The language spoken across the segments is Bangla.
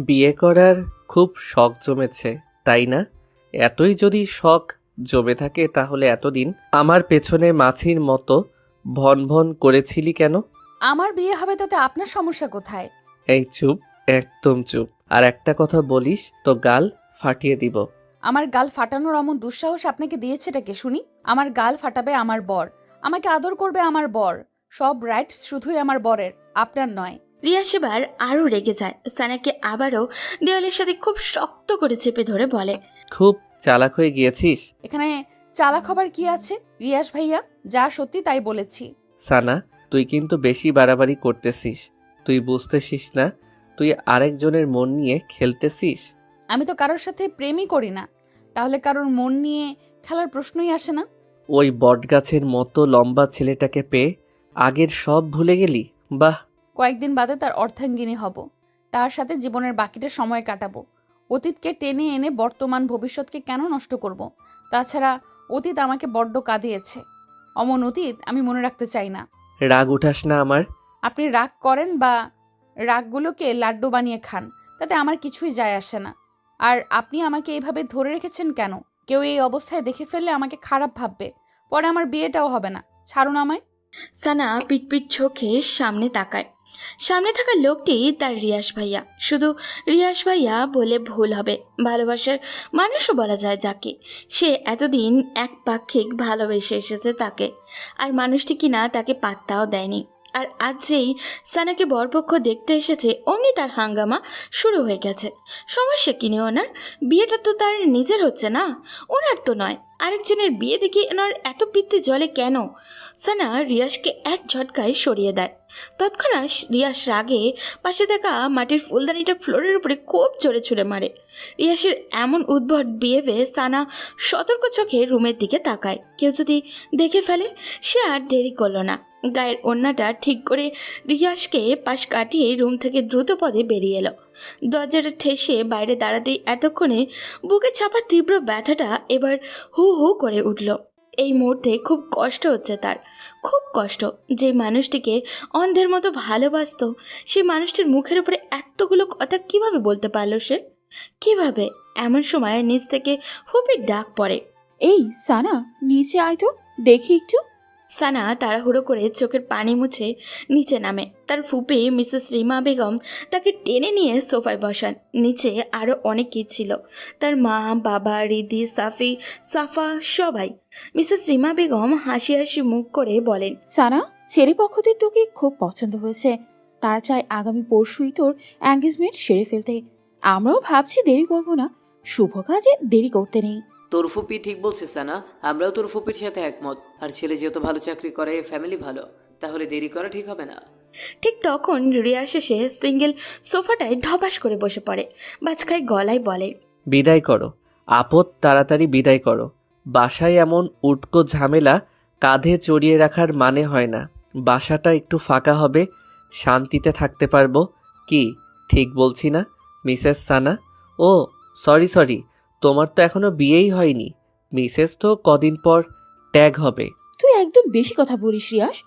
বিয়ে করার খুব শখ জমেছে, তাই না? এতই যদি শখ জমে থাকে তাহলে এতদিন আমার পেছনে মাছির মতো ভন ভন করেছিলি কেন? আমার বিয়ে হবে তাতে আপনার সমস্যা কোথায়? এই চুপ, একদম চুপ। আর একটা কথা বলিস তো গাল ফাটিয়ে দিব। আমার গাল ফাটানোর এমন দুঃসাহস আপনাকে দিয়েছেটা কে শুনি? আমার গাল ফাটাবে আমার বর, আমাকে আদর করবে আমার বর, সব রাইটস শুধুই আমার বরের, আপনার নয়। রিয়া সেবার আরও রেগে যায়। সানাকে আবারও দেওয়ালের সাথে খুব শক্ত করে চেপে ধরে বলে, খুব চালাক হয়ে গিয়েছিস। এখানে চালাক হবার কি আছে রিয়াস ভাইয়া? যা সত্যি তাই বলেছি। সানা, তুই কিন্তু বেশি বাড়াবাড়ি করতেছিস। তুই বুঝতেছিস না তুই আরেকজনের মন নিয়ে খেলতেছিস? আমি তো কারোর সাথে প্রেমই করি না, তাহলে কারোর মন নিয়ে খেলার প্রশ্নই আসে না। ওই বটগাছের মতো লম্বা ছেলেটাকে পেয়ে আগের সব ভুলে গেলি? বাহ! কয়েকদিন বাদে তার অর্ধাঙ্গিনী হব, তার সাথে জীবনের বাকিটা সময় কাটাবো। অতীতকে টেনে এনে বর্তমান ভবিষ্যৎকে কেন নষ্ট করব? তাছাড়া অতীত আমাকে বড্ড কাঁদিয়েছে। অমন অতীত আমি মনে রাখতে চাই না। রাগ উঠাস না আমার। আপনি রাগ করেন বা রাগগুলোকে লাড্ডু বানিয়ে খান, তাতে আমার কিছুই যায় আসে না। আর আপনি আমাকে এইভাবে ধরে রেখেছেন কেন? কেউ এই অবস্থায় দেখে ফেললে আমাকে খারাপ ভাববে, পরে আমার বিয়েটাও হবে না। ছাড়ুন আমায়। সানা পিটপিট চোখে সামনে তাকায়। সামনে থাকা লোকটি তার রিয়াস ভাইয়া। শুধু রিয়াস ভাইয়া বলে ভুল হবে, ভালোবাসার মানুষও বলা যায় যাকে। সে এতদিন একপাক্ষিক ভালোবেসে এসেছে তাকে, আর মানুষটি কিনা তাকে পাত্তাও দেয়নি। আর আজ যেই সানাকে বরপক্ষ দেখতে এসেছে, অমনি তার হাঙ্গামা শুরু হয়ে গেছে। সমস্যা কিনে ওনার? বিয়েটা তো তার নিজের হচ্ছে না, ওনার তো নয়। আরেকজনের বিয়ে দেখে ওনার এত পিত্তে জলে কেন? সানা রিয়াসকে এক ঝটকায় সরিয়ে দেয়। তৎক্ষণাৎ রিয়াস রাগে পাশে থাকা মাটির ফুলদানিটা ফ্লোরের উপরে খুব জোরে ছুঁড়ে মারে। রিয়াসের এমন উদ্ভট বিহেভে সানা সতর্ক চোখে রুমের দিকে তাকায়, কেউ যদি দেখে ফেলে। সে আর দেরি করলো না, গায়ের ওড়নাটা ঠিক করে রিয়াসকে পাশ কাটিয়ে রুম থেকে দ্রুত পদে বেরিয়ে এলো। দরজাটা ঠেসে বাইরে দাঁড়াতেই এতক্ষণে বুকে চাপা তীব্র ব্যথাটা এবার হু হু করে উঠল। এই মুহূর্তে খুব কষ্ট হচ্ছে তার, খুব কষ্ট। যে মানুষটিকে অন্ধের মতো ভালোবাসতো, সেই মানুষটির মুখের উপরে এতগুলো কথা কিভাবে বলতে পারলো সে? কিভাবে? এমন সময় নিচ থেকে ফুপির ডাক পড়ে। এই সানা, নিচে আয় তো, দেখি একটু। সানা তাড়াহুড়ো করে চোখের পানি মুছে নিচে নামে। তার ফুপি মিসেস রিমা বেগম তাকে টেনে নিয়ে সোফায় বসান। নিচে আরও অনেকেই ছিল, তার মা, বাবা, রিদি, সাফি, সাফা, সবাই। মিসেস রিমা বেগম হাসি হাসি মুখ করে বলেন, সানা, ছেলে পক্ষদের তোকে খুব পছন্দ হয়েছে। তারা চায় আগামী পরশুই তোর এঙ্গেজমেন্ট সেরে ফেলতে। আমরাও ভাবছি দেরি করবো না, শুভ কাজে দেরি করতে নেই। তোর ফুপি ঠিক বলছে সানা, আমরাও তোর ফুপির সাথে একমত। আর ছেলে যেহেতু ভালো চাকরি করে, ফ্যামিলি ভালো, তাহলে দেরি করা ঠিক হবে না। ঠিক তখন রিয়াস এসে সিঙ্গেল সোফাটায় ধপাস করে বসে পড়ে। বাজখায় গলায় বলে, বিদায় করো আপদ, তাড়াতাড়ি বিদায় করো। বাসায় এমন উটকো ঝামেলা কাঁধে চড়িয়ে রাখার মানে হয় না। বাসাটা একটু ফাঁকা হবে, শান্তিতে থাকতে পারবো। কি ঠিক বলছি না মিসেস সানা? ও সরি সরি, তোমার তো এখনো বিয়েই হয়নি। মিসেস তো কদিন পর ট্যাগ হবে। তুই একদম বেশি কথা বলিস রিয়াস,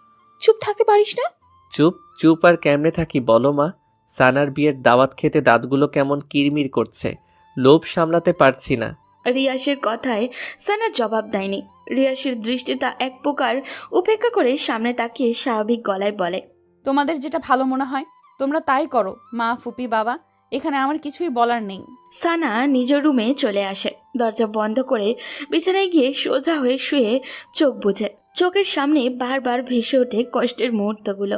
চুপ থাকতে পারিস না? চুপ চুপ আর কেমনে থাকি বলো মা? সানার বিয়ের দাওয়াত খেতে দাঁতগুলো কেমন কিরমির করছে, লোভ সামলাতে পারছি না। রিয়াসের কথায় সানা জবাব দেয়নি। রিয়াসের দৃষ্টিটা এক প্রকার উপেক্ষা করে সামনে তাকিয়ে স্বাভাবিক গলায় বলে, তোমাদের যেটা ভালো মনে হয় তোমরা তাই করো মা, ফুপি, বাবা, এখানে আমার কিছুই বলার নেই। সানা নিজ রুমে চলে আসে। দরজা বন্ধ করে বিছানায় গিয়ে সোজা হয়ে শুয়ে চোখ বুঝে। চোখের সামনে বারবার ভেসে ওঠে কষ্টের মুহূর্তগুলো।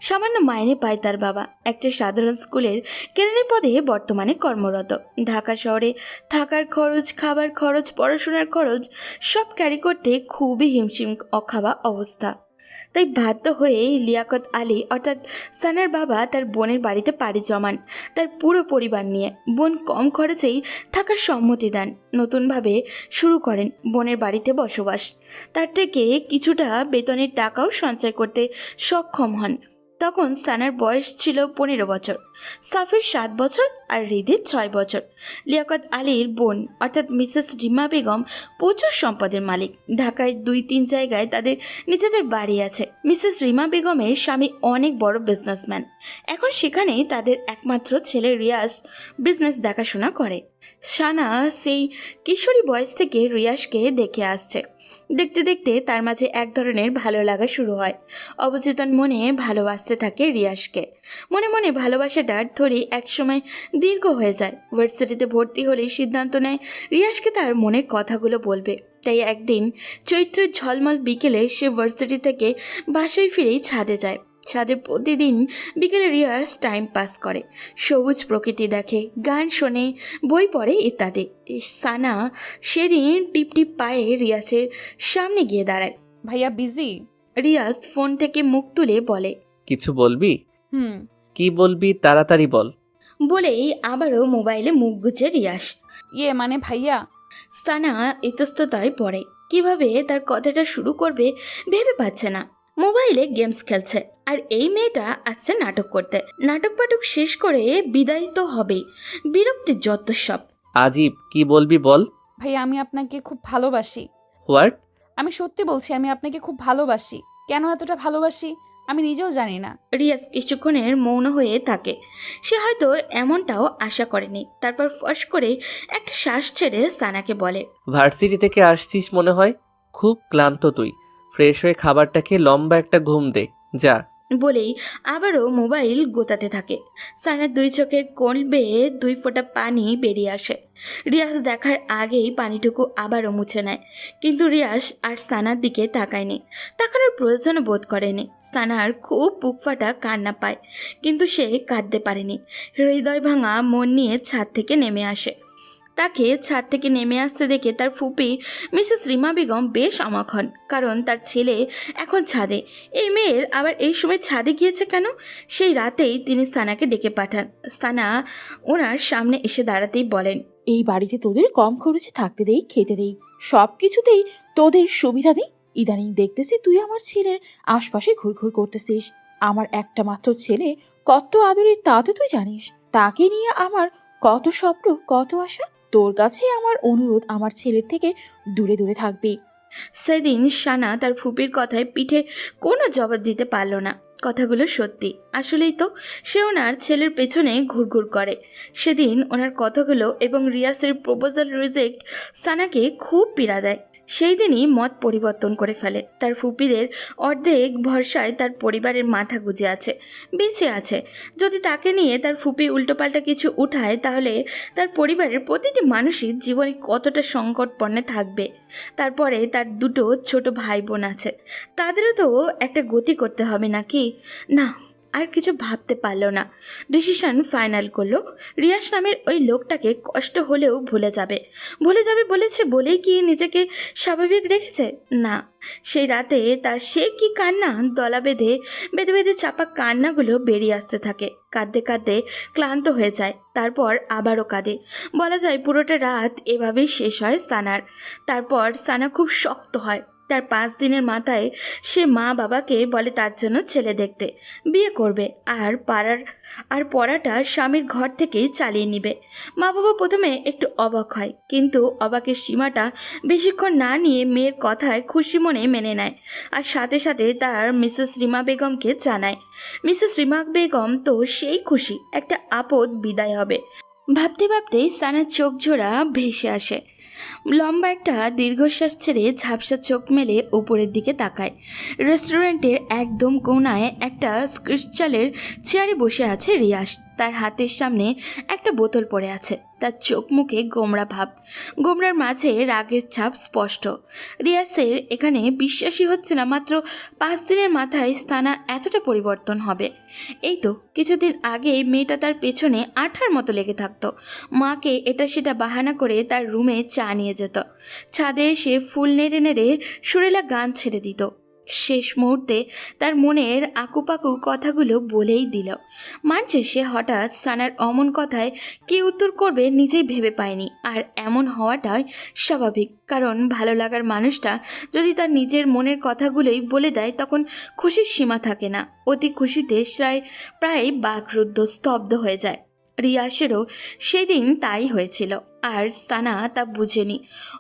সামান্য মাইনে পায় তার বাবা, একটা সাধারণ স্কুলের কেরানি পদে বর্তমানে কর্মরত। ঢাকা শহরে থাকার খরচ, খাবার খরচ, পড়াশোনার খরচ সব ক্যারি করতে খুবই হিমশিম অখাওয়া অবস্থা। তাই বাধ্য হয়ে লিয়াকত আলী অর্থাৎ সানার বাবা তার বোনের বাড়িতে পাড়ি জমান তার পুরো পরিবার নিয়ে। বোন কম খরচেই থাকার সম্মতি দেন। নতুনভাবে শুরু করেন বোনের বাড়িতে বসবাস। তার থেকে কিছুটা বেতনের টাকাও সঞ্চয় করতে সক্ষম হন। তখন সানার বয়স ছিল 15 বছর, সাফির 7 বছর আর হৃদির 6 বছর। লিয়াকত আলীর বোন অর্থাৎ মিসেস রিমা বেগম প্রচুর সম্পদের মালিক। ঢাকায় 2-3 জায়গায় তাদের নিজেদের বাড়ি আছে। মিসেস রিমা বেগমের স্বামী অনেক বড় বিজনেসম্যান। এখন সেখানে তাদের একমাত্র ছেলে রিয়াজ বিজনেস দেখাশোনা করে। সানা সেই কিশোরী বয়স থেকে রিয়াজকে দেখে আসছে। দেখতে দেখতে তার মাঝে এক ধরনের ভালো লাগা শুরু হয়। অবচেতন মনে ভালোবাসতে থাকে রিয়াজকে। মনে মনে ভালোবাসাটার থরি একসময় দীর্ঘ হয়ে যায়। ভার্সিটিতে ভর্তি হলেই সিদ্ধান্ত নেয় রিয়াজকে তার মনের কথাগুলো বলবে। তাই একদিন চৈত্রের ঝলমল বিকেলে সে ভার্সিটি থেকে বাসায় ফিরেই ছাদে যায়। ছাদে প্রতিদিন বিকেলে রিয়াজ টাইম পাস করে, সবুজ প্রকৃতি দেখে, গান শোনে, বই পড়ে ইত্যাদি। সানা সেদিন টিপ টিপ পায়ে রিয়াজের সামনে গিয়ে দাঁড়ায়। ভাইয়া বিজি? রিয়াজ ফোন থেকে মুখ তুলে বলে, কিছু বলবি? হুম। কি বলবি তাড়াতাড়ি বল। বলেই আবারও মোবাইলে মুখ গুজে রিয়াজ। মানে ভাইয়া। সানা ইতস্ততায় পড়ে। কিভাবে তার কথাটা শুরু করবে ভেবে পাচ্ছে না। মোবাইলে গেমস খেলছে আর এই মেয়েটা আসছে নাটক করতে। নাটক পাটক শেষ করে বিদায় তো হবেই। বিরক্তির যত সব। আজিব, কি বলবি বল। ভাইয়া আমি আপনাকে খুব ভালোবাসি। হোয়াট? আমি সত্যি বলছি, আমি আপনাকে খুব ভালোবাসি। কেন এতটা ভালোবাসি আমি নিজেও জানি না। রিয়াজ কিছুক্ষণের মৌন হয়ে থাকে। সে হয়তো এমনটাও আশা করেনি। তারপর ফস করে একটা শ্বাস ছেড়ে সানাকে বলে, ভার্সিটি থেকে আসছিস মনে হয়, খুব ক্লান্ত তুই। ফ্রেশ হয়ে খাবারটা খেয়ে লম্বা একটা ঘুম দে যা। বলেই আবারও মোবাইল গোতাতে থাকে। সানার 2 চোখের কোণ বেয়ে 2 ফোঁটা পানি বেরিয়ে আসে। রিয়াজ দেখার আগেই পানিটুকু আবারও মুছে নেয়। কিন্তু রিয়াজ আর সানার দিকে তাকায়নি, তাকানোর প্রয়োজন বোধ করেনি। সানার খুব বুক ফাটা কান্না পায়, কিন্তু সে কাঁদতে পারেনি। হৃদয় ভাঙা মন নিয়ে ছাদ থেকে নেমে আসে। তাকে ছাদ থেকে নেমে আসতে দেখে তার ফুপি মিসেস রিমা বেগম বেশ অবাক হন, কারণ তার ছেলে এখন ছাদে। এই মেয়ের আবার এই সময় ছাদে গিয়েছে কেন? সেই রাতেই তিনি সানাকে ডেকে পাঠান। সানা ওনার সামনে এসে দাঁড়াতেই বলেন, এই বাড়িতে তোদের কম খরচে থাকতে দেই, খেতে দেই, সব কিছুতেই তোদের সুবিধা দিই। ইদানিং দেখতেছি তুই আমার ছেলের আশপাশে ঘুরঘুর করতেছিস। আমার একটা মাত্র ছেলে কত আদরের তা তো তুই জানিস। তাকে নিয়ে আমার কত স্বপ্ন, কত আশা। তোর কাছে আমার অনুরোধ, আমার ছেলের থেকে দূরে দূরে থাকবি। সেদিন সানা তার ফুপির কথায় পিঠে কোনো জবাব দিতে পারল না। কথাগুলো সত্যি। আসলেই তো সে ওনার ছেলের পেছনে ঘুরঘুর করে। সেদিন ওনার কথাগুলো এবং রিয়াসের প্রপোজাল রিজেক্ট সানাকে খুব পীড়া দেয়। সেই দিনই মত পরিবর্তন করে ফেলে। তার ফুপিদের অর্ধেক ভরসায় তার পরিবারের মাথা গুজে আছে, বেঁচে আছে। যদি তাকে নিয়ে তার ফুপি উল্টোপাল্টা কিছু উঠায়, তাহলে তার পরিবারের প্রতিটি মানুষই জীবনে কতটা সংকটপন্নে থাকবে। তারপরে তার 2 ছোট ভাই বোন আছে, তাদেরও তো একটা গতি করতে হবে নাকি? না, আর কিছু ভাবতে পারল না। ডিসিশন ফাইনাল করলো, রিয়াস নামের ওই লোকটাকে কষ্ট হলেও ভুলে যাবে বলেছে বলেই কি নিজেকে স্বাভাবিক রেখেছে? না, সেই রাতে তার সে কি কান্না, দলা বেঁধে বেঁধে চাপা কান্নাগুলো বেরিয়ে আসতে থাকে। কাঁদতে কাঁদতে ক্লান্ত হয়ে যায়, তারপর আবারও কাঁদে। বলা যায় পুরোটা রাত এভাবেই শেষ হয় সানার। তারপর সানা খুব শক্ত হয়। তার 5 দিনের মাথায় সে মা বাবাকে বলে তার জন্য ছেলে দেখতে, বিয়ে করবে, আর পড়াটা স্বামীর ঘর থেকেই চালিয়ে নিবে। মা বাবা প্রথমে একটু অবাক হয়, কিন্তু অবাকের সীমাটা বেশিক্ষণ না নিয়ে মেয়ের কথায় খুশি মনে মেনে নেয়। আর সাথে সাথে তার মিসেস রিমা বেগমকে জানায়। মিসেস রিমা বেগম তো সেই খুশি, একটা আপদ বিদায় হবে। ভাবতে ভাবতেই সানার চোখ জোড়া ভেসে আসে। লম্বা একটা দীর্ঘশ্বাস ছেড়ে ঝাপসা চোখ মেলে উপরের দিকে তাকায়। রেস্টুরেন্টের একদম কোণায় একটা ক্রিস্টালের চেয়ারে বসে আছে রিয়াস। তার হাতের সামনে একটা বোতল পড়ে আছে। তার চোখ মুখে গোমড়া ভাব, গোমড়ার মাঝে রাগের ছাপ স্পষ্ট। রিয়াসের এখানে বিশ্বাসই হচ্ছে না, মাত্র 5 দিনের মাথায় সানা এতটা পরিবর্তন হবে। এই তো কিছুদিন আগে মেয়েটা তার পেছনে আঠার মতো লেগে থাকতো। মাকে এটা সেটা বাহানা করে তার রুমে চা নিয়ে যেত। ছাদে এসে ফুল নেড়ে নেড়ে সুরেলা গান ছেড়ে দিত। শেষ মুহূর্তে তার মনের আকুপাকু কথাগুলো বলেই দিল। মানছে সে হঠাৎ সানার অমন কথায় কী উত্তর করবে নিজেই ভেবে পায়নি। আর এমন হওয়াটাই স্বাভাবিক, কারণ ভালো লাগার মানুষটা যদি তার নিজের মনের কথাগুলোই বলে দেয় তখন খুশির সীমা থাকে না। অতি খুশিতে প্রায় বাকরুদ্ধ স্তব্ধ হয়ে যায়। রিয়াসেরও সেদিন তাই হয়েছিল, আর সানা তা বুঝেনি।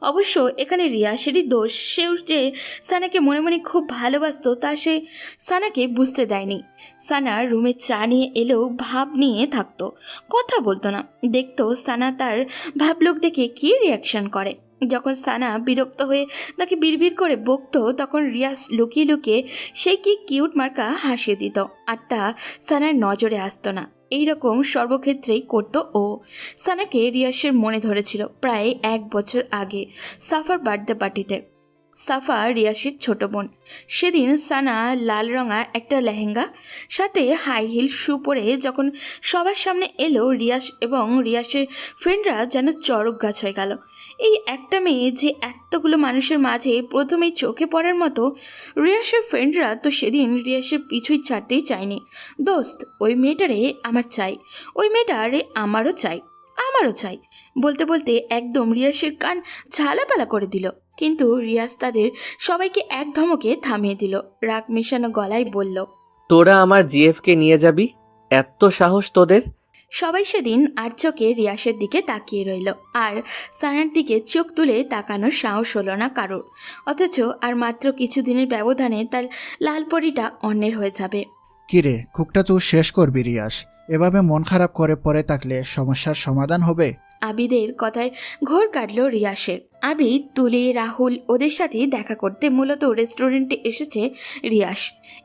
অবশ্য এখানে রিয়াসেরই দোষ। সেও যে সানাকে মনে মনে খুব ভালোবাসতো তা সে সানাকে বুঝতে দেয়নি। সানা রুমে চা নিয়ে এলেও ভাব নিয়ে থাকতো, কথা বলতো না। দেখতো সানা তার ভাবলোক দেখে কী রিয়াকশন করে। যখন সানা বিরক্ত হয়ে তাকে বিড়বিড় করে বকতো তখন রিয়াস লুকিয়ে লুকিয়ে সেই কি কিউট মার্কা হাসিয়ে দিত, আর তা সানার নজরে আসতো না। এইরকম সর্বক্ষেত্রেই করতো ও। সানাকে রিয়াসের মনে ধরেছিল প্রায় 1 বছর আগে সাফার বার্থডে পার্টিতে। সাফা রিয়াসের ছোট বোন। সেদিন সানা লাল রঙা একটা লেহেঙ্গা সাথে হাই হিল শু পরে যখন সবার সামনে এলো, রিয়াস এবং রিয়াসের ফ্রেন্ডরা যেন চড়ক গাছ হয়ে গেল। এই একটা মেয়ে যে এতগুলো মানুষের মাঝে প্রথমেই চোখে পড়ার মতো। রিয়াসের ফ্রেন্ডরা তো সেদিন রিয়াসের পিছুই ছাড়তেই চায়নি। দোস্ত, ওই মেয়েটারে আমার চাই, ওই মেয়েটারে আমারও চাই, আমারও চাই বলতে বলতে একদম রিয়াসের কান ঝালাপালা করে দিল। কিন্তু রিয়াস তাদের সবাইকে এক ধমকে থামিয়ে দিল। রাগ মেশানো গলায় বলল, তোরা আমার জিএফকে নিয়ে যাবি? এত সাহস তোদের? সবাই সেদিন আর চোখে রিয়াসের দিকে তাকিয়ে রইল, আর সানার দিকে চোখ তুলে তাকানোর সাহস হলো না কারোর। অথচ আর মাত্র কিছুদিনের ব্যবধানে তার লালপরিটা অন্যের হয়ে যাবে। কিরে, কুকটা তো শেষ করবি রিয়াস। এভাবে মন খারাপ করে পড়ে থাকলে সমস্যার সমাধান হবে? আবিদের কথায় ঘোর কাটল রিয়াসের। আবিদ, তুলি, রাহুল ওদের সাথে দেখা করতে মূলত রেস্টুরেন্টে এসেছে রিয়াস।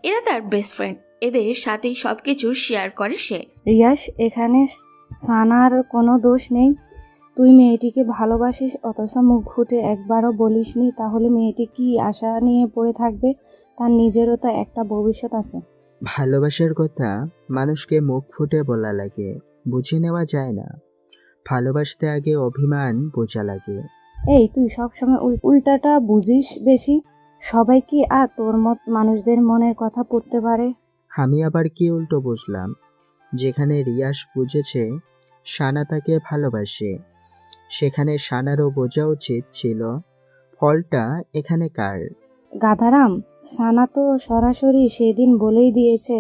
এরা তার বেস্ট ফ্রেন্ড, এদের সাথেই সব কিছু শেয়ার করে সে। রিয়াস, এখানে সানার কোনো দোষ নেই। তুই মেয়েটিকে ভালোবাসিস অথচ মুখ ফুটে একবারও বলিসনি, তাহলে মেয়েটি কি আশা নিয়ে পড়ে থাকবে? তার নিজেরও তো একটা ভবিষ্যৎ আছে। ভালোবাসার কথা মানুষকে মুখ ফুটে বলা লাগে, বুঝে নেওয়া যায় না। ভালোবাসতে আগে অভিমান বোঝা লাগে। এই, তুই সবসময় উল্টাটা বুঝিস বেশি। সবাই কি আর তোর মত মানুষদের মনের কথা পড়তে পারে? আমি আবার কি উল্টো বুঝলাম? যেখানে রিয়াস বুঝেছে সানা তাকে ভালোবাসে, সেখানে সানারও বোঝা উচিত ছিল ফলটা এখানে কার। গাধারাম, সানা তো সরাসরি সেদিন বলেই দিয়েছে।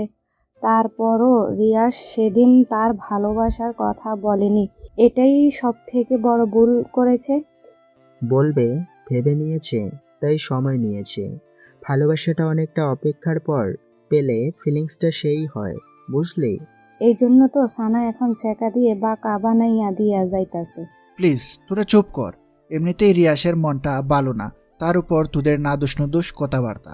তারপরও রিয়াস সেদিন তার ভালোবাসার কথা বলেনি। এটাই সব থেকে বড় ভুল করেছে। বলবে ভেবে নিয়েছে, তাই সময় নিয়েছে। ভালোবাসাটা অনেকটা অপেক্ষার পর পেলে ফিলিংসটা সেই হয়, বুঝলি? এই জন্য তো সানা এখন চেকা দিয়ে বা কাবানাইয়া দিয়া যাইতাছে। প্লিজ তোরা চুপ কর। এমনিতেই রিয়াসের মনটা ভালো না, তার উপর তোদের না দোষ নুদোষ কথাবার্তা।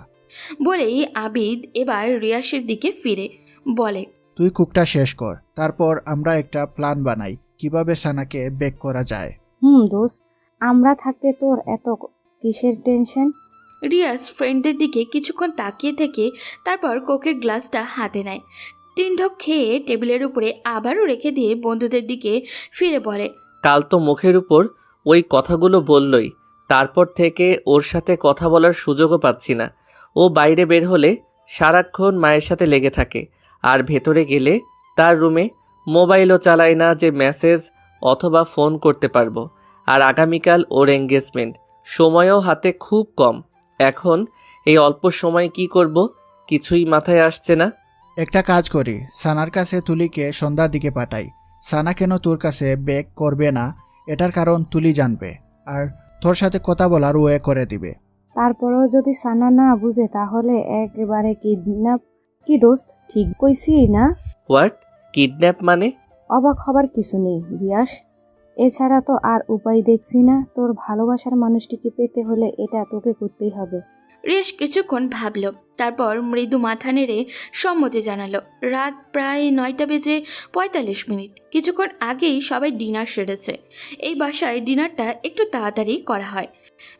বলেই আবিদ এবার রিয়াসের দিকে ফিরে বলে, তুই কুকটা শেষ কর, তারপর আমরা একটা প্ল্যান বানাই কিভাবে সানাকে বেক করা যায়। দোস্ত, আমরা থাকতে তোর এত কিসের টেনশন? রিয়াস ফ্রেন্ডদের দিকে কিছুক্ষণ তাকিয়ে থেকে তারপর কোকের গ্লাসটা হাতে নেয়। 3 ঢোক খেয়ে টেবিলের উপরে আবারও রেখে দিয়ে বন্ধুদের দিকে ফিরে বলে, কাল তো মুখের উপর ওই কথাগুলো বললই, তারপর থেকে ওর সাথে কথা বলার সুযোগও পাচ্ছি না। ও বাইরে বের হলে সারাক্ষণ মায়ের সাথে লেগে থাকে, আর ভেতরে গেলে তার রুমে মোবাইলও চালায় না যে মেসেজ অথবা ফোন করতে পারবো। আর আগামীকাল ওর এঙ্গেজমেন্ট, সময়ও হাতে খুব কম। এখন এই অল্প সময় কি করব কিছুই মাথায় আসছে না। একটা কাজ করি, সানার কাছে তুলিকে সন্ধ্যার দিকে পাঠাই। সানা কেন তোর কাছে বেক করবে না এটার কারণ তুলি জানবে, আর তোর সাথে কথা বলার ওয়ে করে দিবে। তারপরেও যদি সানা না বুঝে তাহলে একেবারে কিডন্যাপ। কি দোস্ত, ঠিক কইছি না? হোয়াট? কিডন্যাপ মানে? অবাক হবার কিছু নেই রিয়াস। এছাড়া তো আর উপায় দেখছি না। তোর ভালোবাসার মানুষটিকে পেতে হলে এটা তোকে করতেই হবে। রিয়াস কিছুক্ষণ ভাবল, তারপর মৃদু মাথা নেড়ে সম্মতি জানালো। রাত প্রায় 9:45। কিছুক্ষণ আগেই সবাই ডিনার সেরেছে। এই বাসায় ডিনারটা একটু তাড়াতাড়ি করা হয়।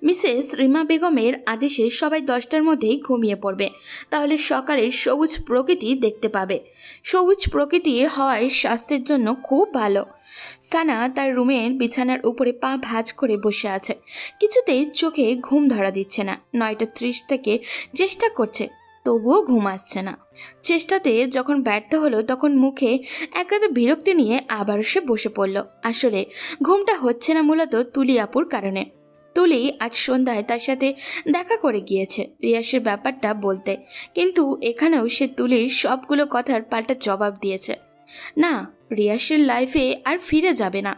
মিসেস রিমা বেগমের আদেশে সবাই 10টার মধ্যেই ঘুমিয়ে পড়বে, তাহলে সকালে সবুজ প্রকৃতি দেখতে পাবে। সবুজ প্রকৃতি হওয়ায় স্বাস্থ্যের জন্য খুব ভালো। সানা তার রুমের বিছানার উপরে পা ভাঁজ করে বসে আছে। কিছুতেই চোখে ঘুম ধরা দিচ্ছে না। 9:30 থেকে চেষ্টা করছে, তবুও ঘুম আসছে না। চেষ্টাতে যখন ব্যর্থ হলো তখন মুখে একান্ত বিরক্তি নিয়ে আবারও সে বসে পড়ল। আসলে ঘুমটা হচ্ছে না মূলত তুলি আপুর কারণে। তুলি আজ সন্ধ্যায় তার সাথে দেখা করে গিয়েছে রিয়াসের ব্যাপারটা বলতে, কিন্তু এখানেও সে তুলির সবগুলো কথার পাল্টা জবাব দিয়েছে। না, রিয়াসের লাইফে আর ফিরে যাবে না,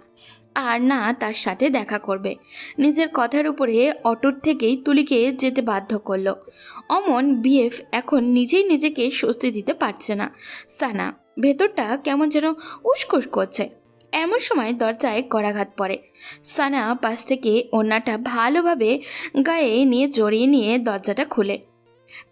আর না তার সাথে দেখা করবে। নিজের কথার উপরে অটুট থেকেই তুলিকে যেতে বাধ্য করলো। অমন বিএফ এখন নিজেই নিজেকে স্বস্তি দিতে পারছে না। সানা ভেতরটা কেমন যেন উসকুস করছে। এমন সময় দরজায় করাঘাত পড়ে। সানা পাশ থেকে ওড়নাটা ভালোভাবে গায়ে নিয়ে জড়িয়ে নিয়ে দরজাটা খুলে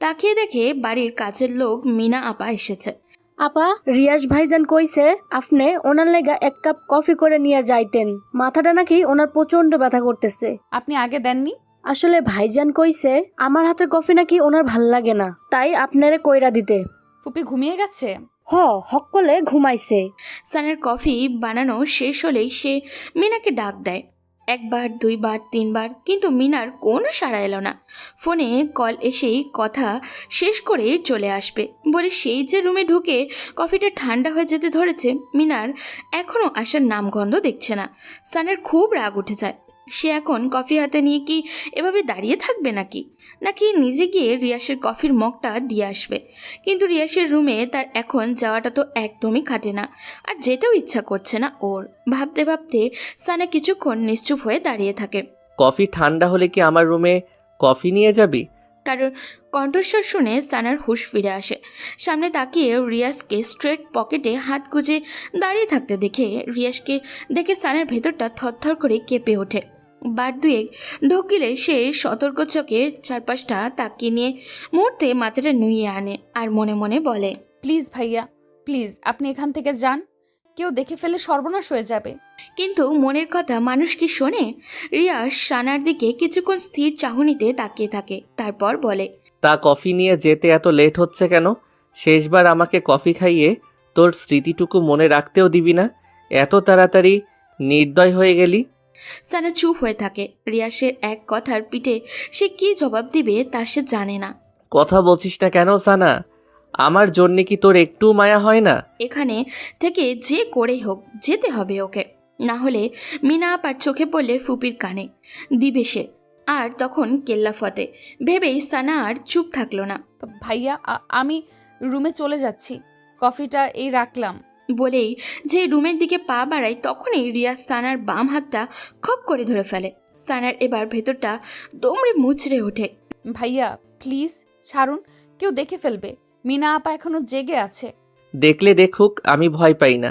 তাকিয়ে দেখে বাড়ির কাছের লোক মিনা আপা এসেছে। আপা, রিয়াজ ভাইজান কইছে আপনি ওনার লেগা 1 কাপ কফি করে নিয়ে যাইতেন, মাথাটা নাকি ওনার প্রচন্ড ব্যথা করতেছে। আপনি আগে দেননি? আসলে ভাইজান কইছে আমার হাতের কফি নাকি ওনার ভাল লাগে না, তাই আপনারে কইরা দিতে। ফুপি ঘুমিয়ে গেছে? হকলে ঘুমাইছে। সানের কফি বানানো শেষ হলেই সে মিনাকে ডাক দেয়। 1 বার 2 বার 3 বার, কিন্তু মিনার কোনো সাড়া এলো না। ফোনে কল এসেই কথা শেষ করে চলে আসবে বলে সেই যে রুমে ঢুকে কফিটা ঠান্ডা হয়ে যেতে ধরেছে, মিনার এখনও আসার নামগন্ধ দেখছে না। সানের খুব রাগ উঠে যায়। সে এখন কফি হাতে নিয়ে কি এভাবে দাঁড়িয়ে থাকবে নাকি নিজে গিয়ে রিয়াসের কফির মগটা দিয়ে আসবে। কিন্তু রিয়াসের রুমে তার এখন যাওয়াটা তো একদমই খাটে না, আর যেতেও ইচ্ছা করছে না ওর। ভাবতে ভাবতে সানা কিছুক্ষণ নিশ্চুপ হয়ে দাঁড়িয়ে থাকে। কফি ঠান্ডা হলে কি আমার রুমে কফি নিয়ে যাবি? কারণ কণ্ঠস্বর শুনে সানার হুঁশ ফিরে আসে। সামনে তাকিয়ে রিয়াসকে স্ট্রেট পকেটে হাত গুজে দাঁড়িয়ে থাকতে রিয়াসকে দেখে সানার ভেতরটা থরথর করে কেঁপে ওঠে। বার দুয়েক ঢোকিলে সে সতর্ক চোখে চারপাশটা তাকিয়ে নিয়ে মুহূর্তে মাথাটা নুইয়ে আনে আর মনে মনে বলে, প্লিজ ভাইয়া, প্লিজ আপনি এখান থেকে যান, কেউ দেখে ফেলে সর্বনাশ হয়ে যাবে। কিন্তু মনের কথা মানুষ কি শোনে? রিয়াস সানার দিকে কিছুক্ষণ স্থির চাহনিতে তাকিয়ে থাকে, তারপর বলে, তা কফি নিয়ে যেতে এত লেট হচ্ছে কেন? শেষবার আমাকে কফি খাইয়ে তোর স্মৃতিটুকু মনে রাখতেও দিবি না, এত তাড়াতাড়ি নির্দয় হয়ে গেলি। সানা চুপ হয়ে থাকে। রিয়াসের এক কথার পিঠে সে কি জবাব দিবে তা সে জানে না। কথা বলছিস না কেন সানা? আমার জন্যে কি তোর একটু মায়া হয় না? এখানে থেকে যে করেই হোক যেতে হবে ওকে, না হলে মিনা আপার চোখে পড়লে ফুপির কানে দিবে সে, আর তখন কেল্লা ফতে। ভেবেই সানা আর চুপ থাকলো না। ভাইয়া আমি রুমে চলে যাচ্ছি, কফিটা এই রাখলাম। বলেই যে রুমের দিকে পা বাড়ায় তখনই রিয়া সানার বাম হাতটা খপ করে ধরে ফেলে। সানার এবার ভেতরটা দমড়ে মুচড়ে ওঠে। ভাইয়া প্লিজ ছাড়ুন, কেউ দেখে ফেলবে। মিনা আপা এখনো জেগে আছে। দেখলে দেখুক, আমি ভয় পাই না।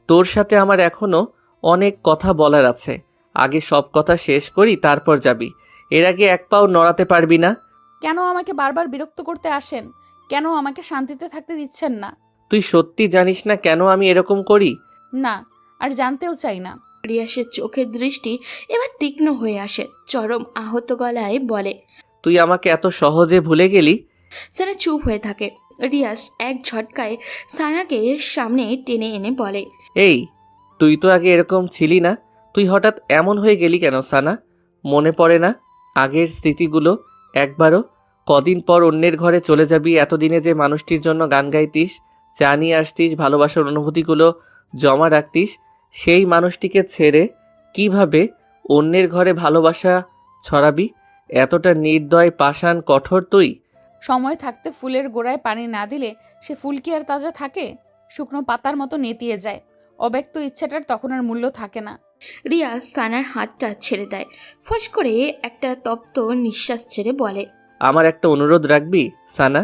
তোর সাথে আমার এখনো অনেক কথা বলার আছে। আগে সব কথা শেষ করি, তারপর যাবি। এর আগে এক পাও নড়াতে পারবি না। কেন আমাকে বারবার বিরক্ত করতে আসেন? কেন আমাকে শান্তিতে থাকতে দিচ্ছেন না? তুই সত্যি জানিস না কেন আমি এরকম করি? না, আর জানতেও চাই না। রিয়াসের চোখের দৃষ্টি এবার তীক্ষ্ণ হয়ে আসে। চরম আহত গলায় বলে, তুই আমাকে এত সহজে ভুলে গেলি? সানা চুপ হয়ে থাকে। রিয়াস এক ঝটকায় সানাকে সামনে টেনে এনে বলে, এই, তুই তো আগে এরকম ছিলি না, তুই হঠাৎ এমন হয়ে গেলি কেন সানা? মনে পড়ে না আগের স্মৃতিগুলো একবারও? কদিন পর অন্যের ঘরে চলে যাবি, এতদিনে যে মানুষটির জন্য গান গাইতিস, চা নিয়ে আসতিস, ভালোবাসার অনুভূতিগুলো জমা রাখতিস, সেই মানুষটিকে ছেড়ে কিভাবে অন্যের ঘরে ভালোবাসা ছড়াবি? এতটা নির্দয়, পাষাণ, কঠোর তুই? সময় থাকতে ফুলের গোড়ায় পানি না দিলে সে ফুল কি আর তাজা থাকে? শুকনো পাতার মতো নেতিয়ে যায়। অব্যক্ত ইচ্ছাটার তখন আর মূল্য থাকে না। রিয়াস সানার হাতটা ছেড়ে দেয়। ফস করে একটা তপ্ত নিঃশ্বাস ছেড়ে বলে, আমার একটা অনুরোধ রাখবি সানা?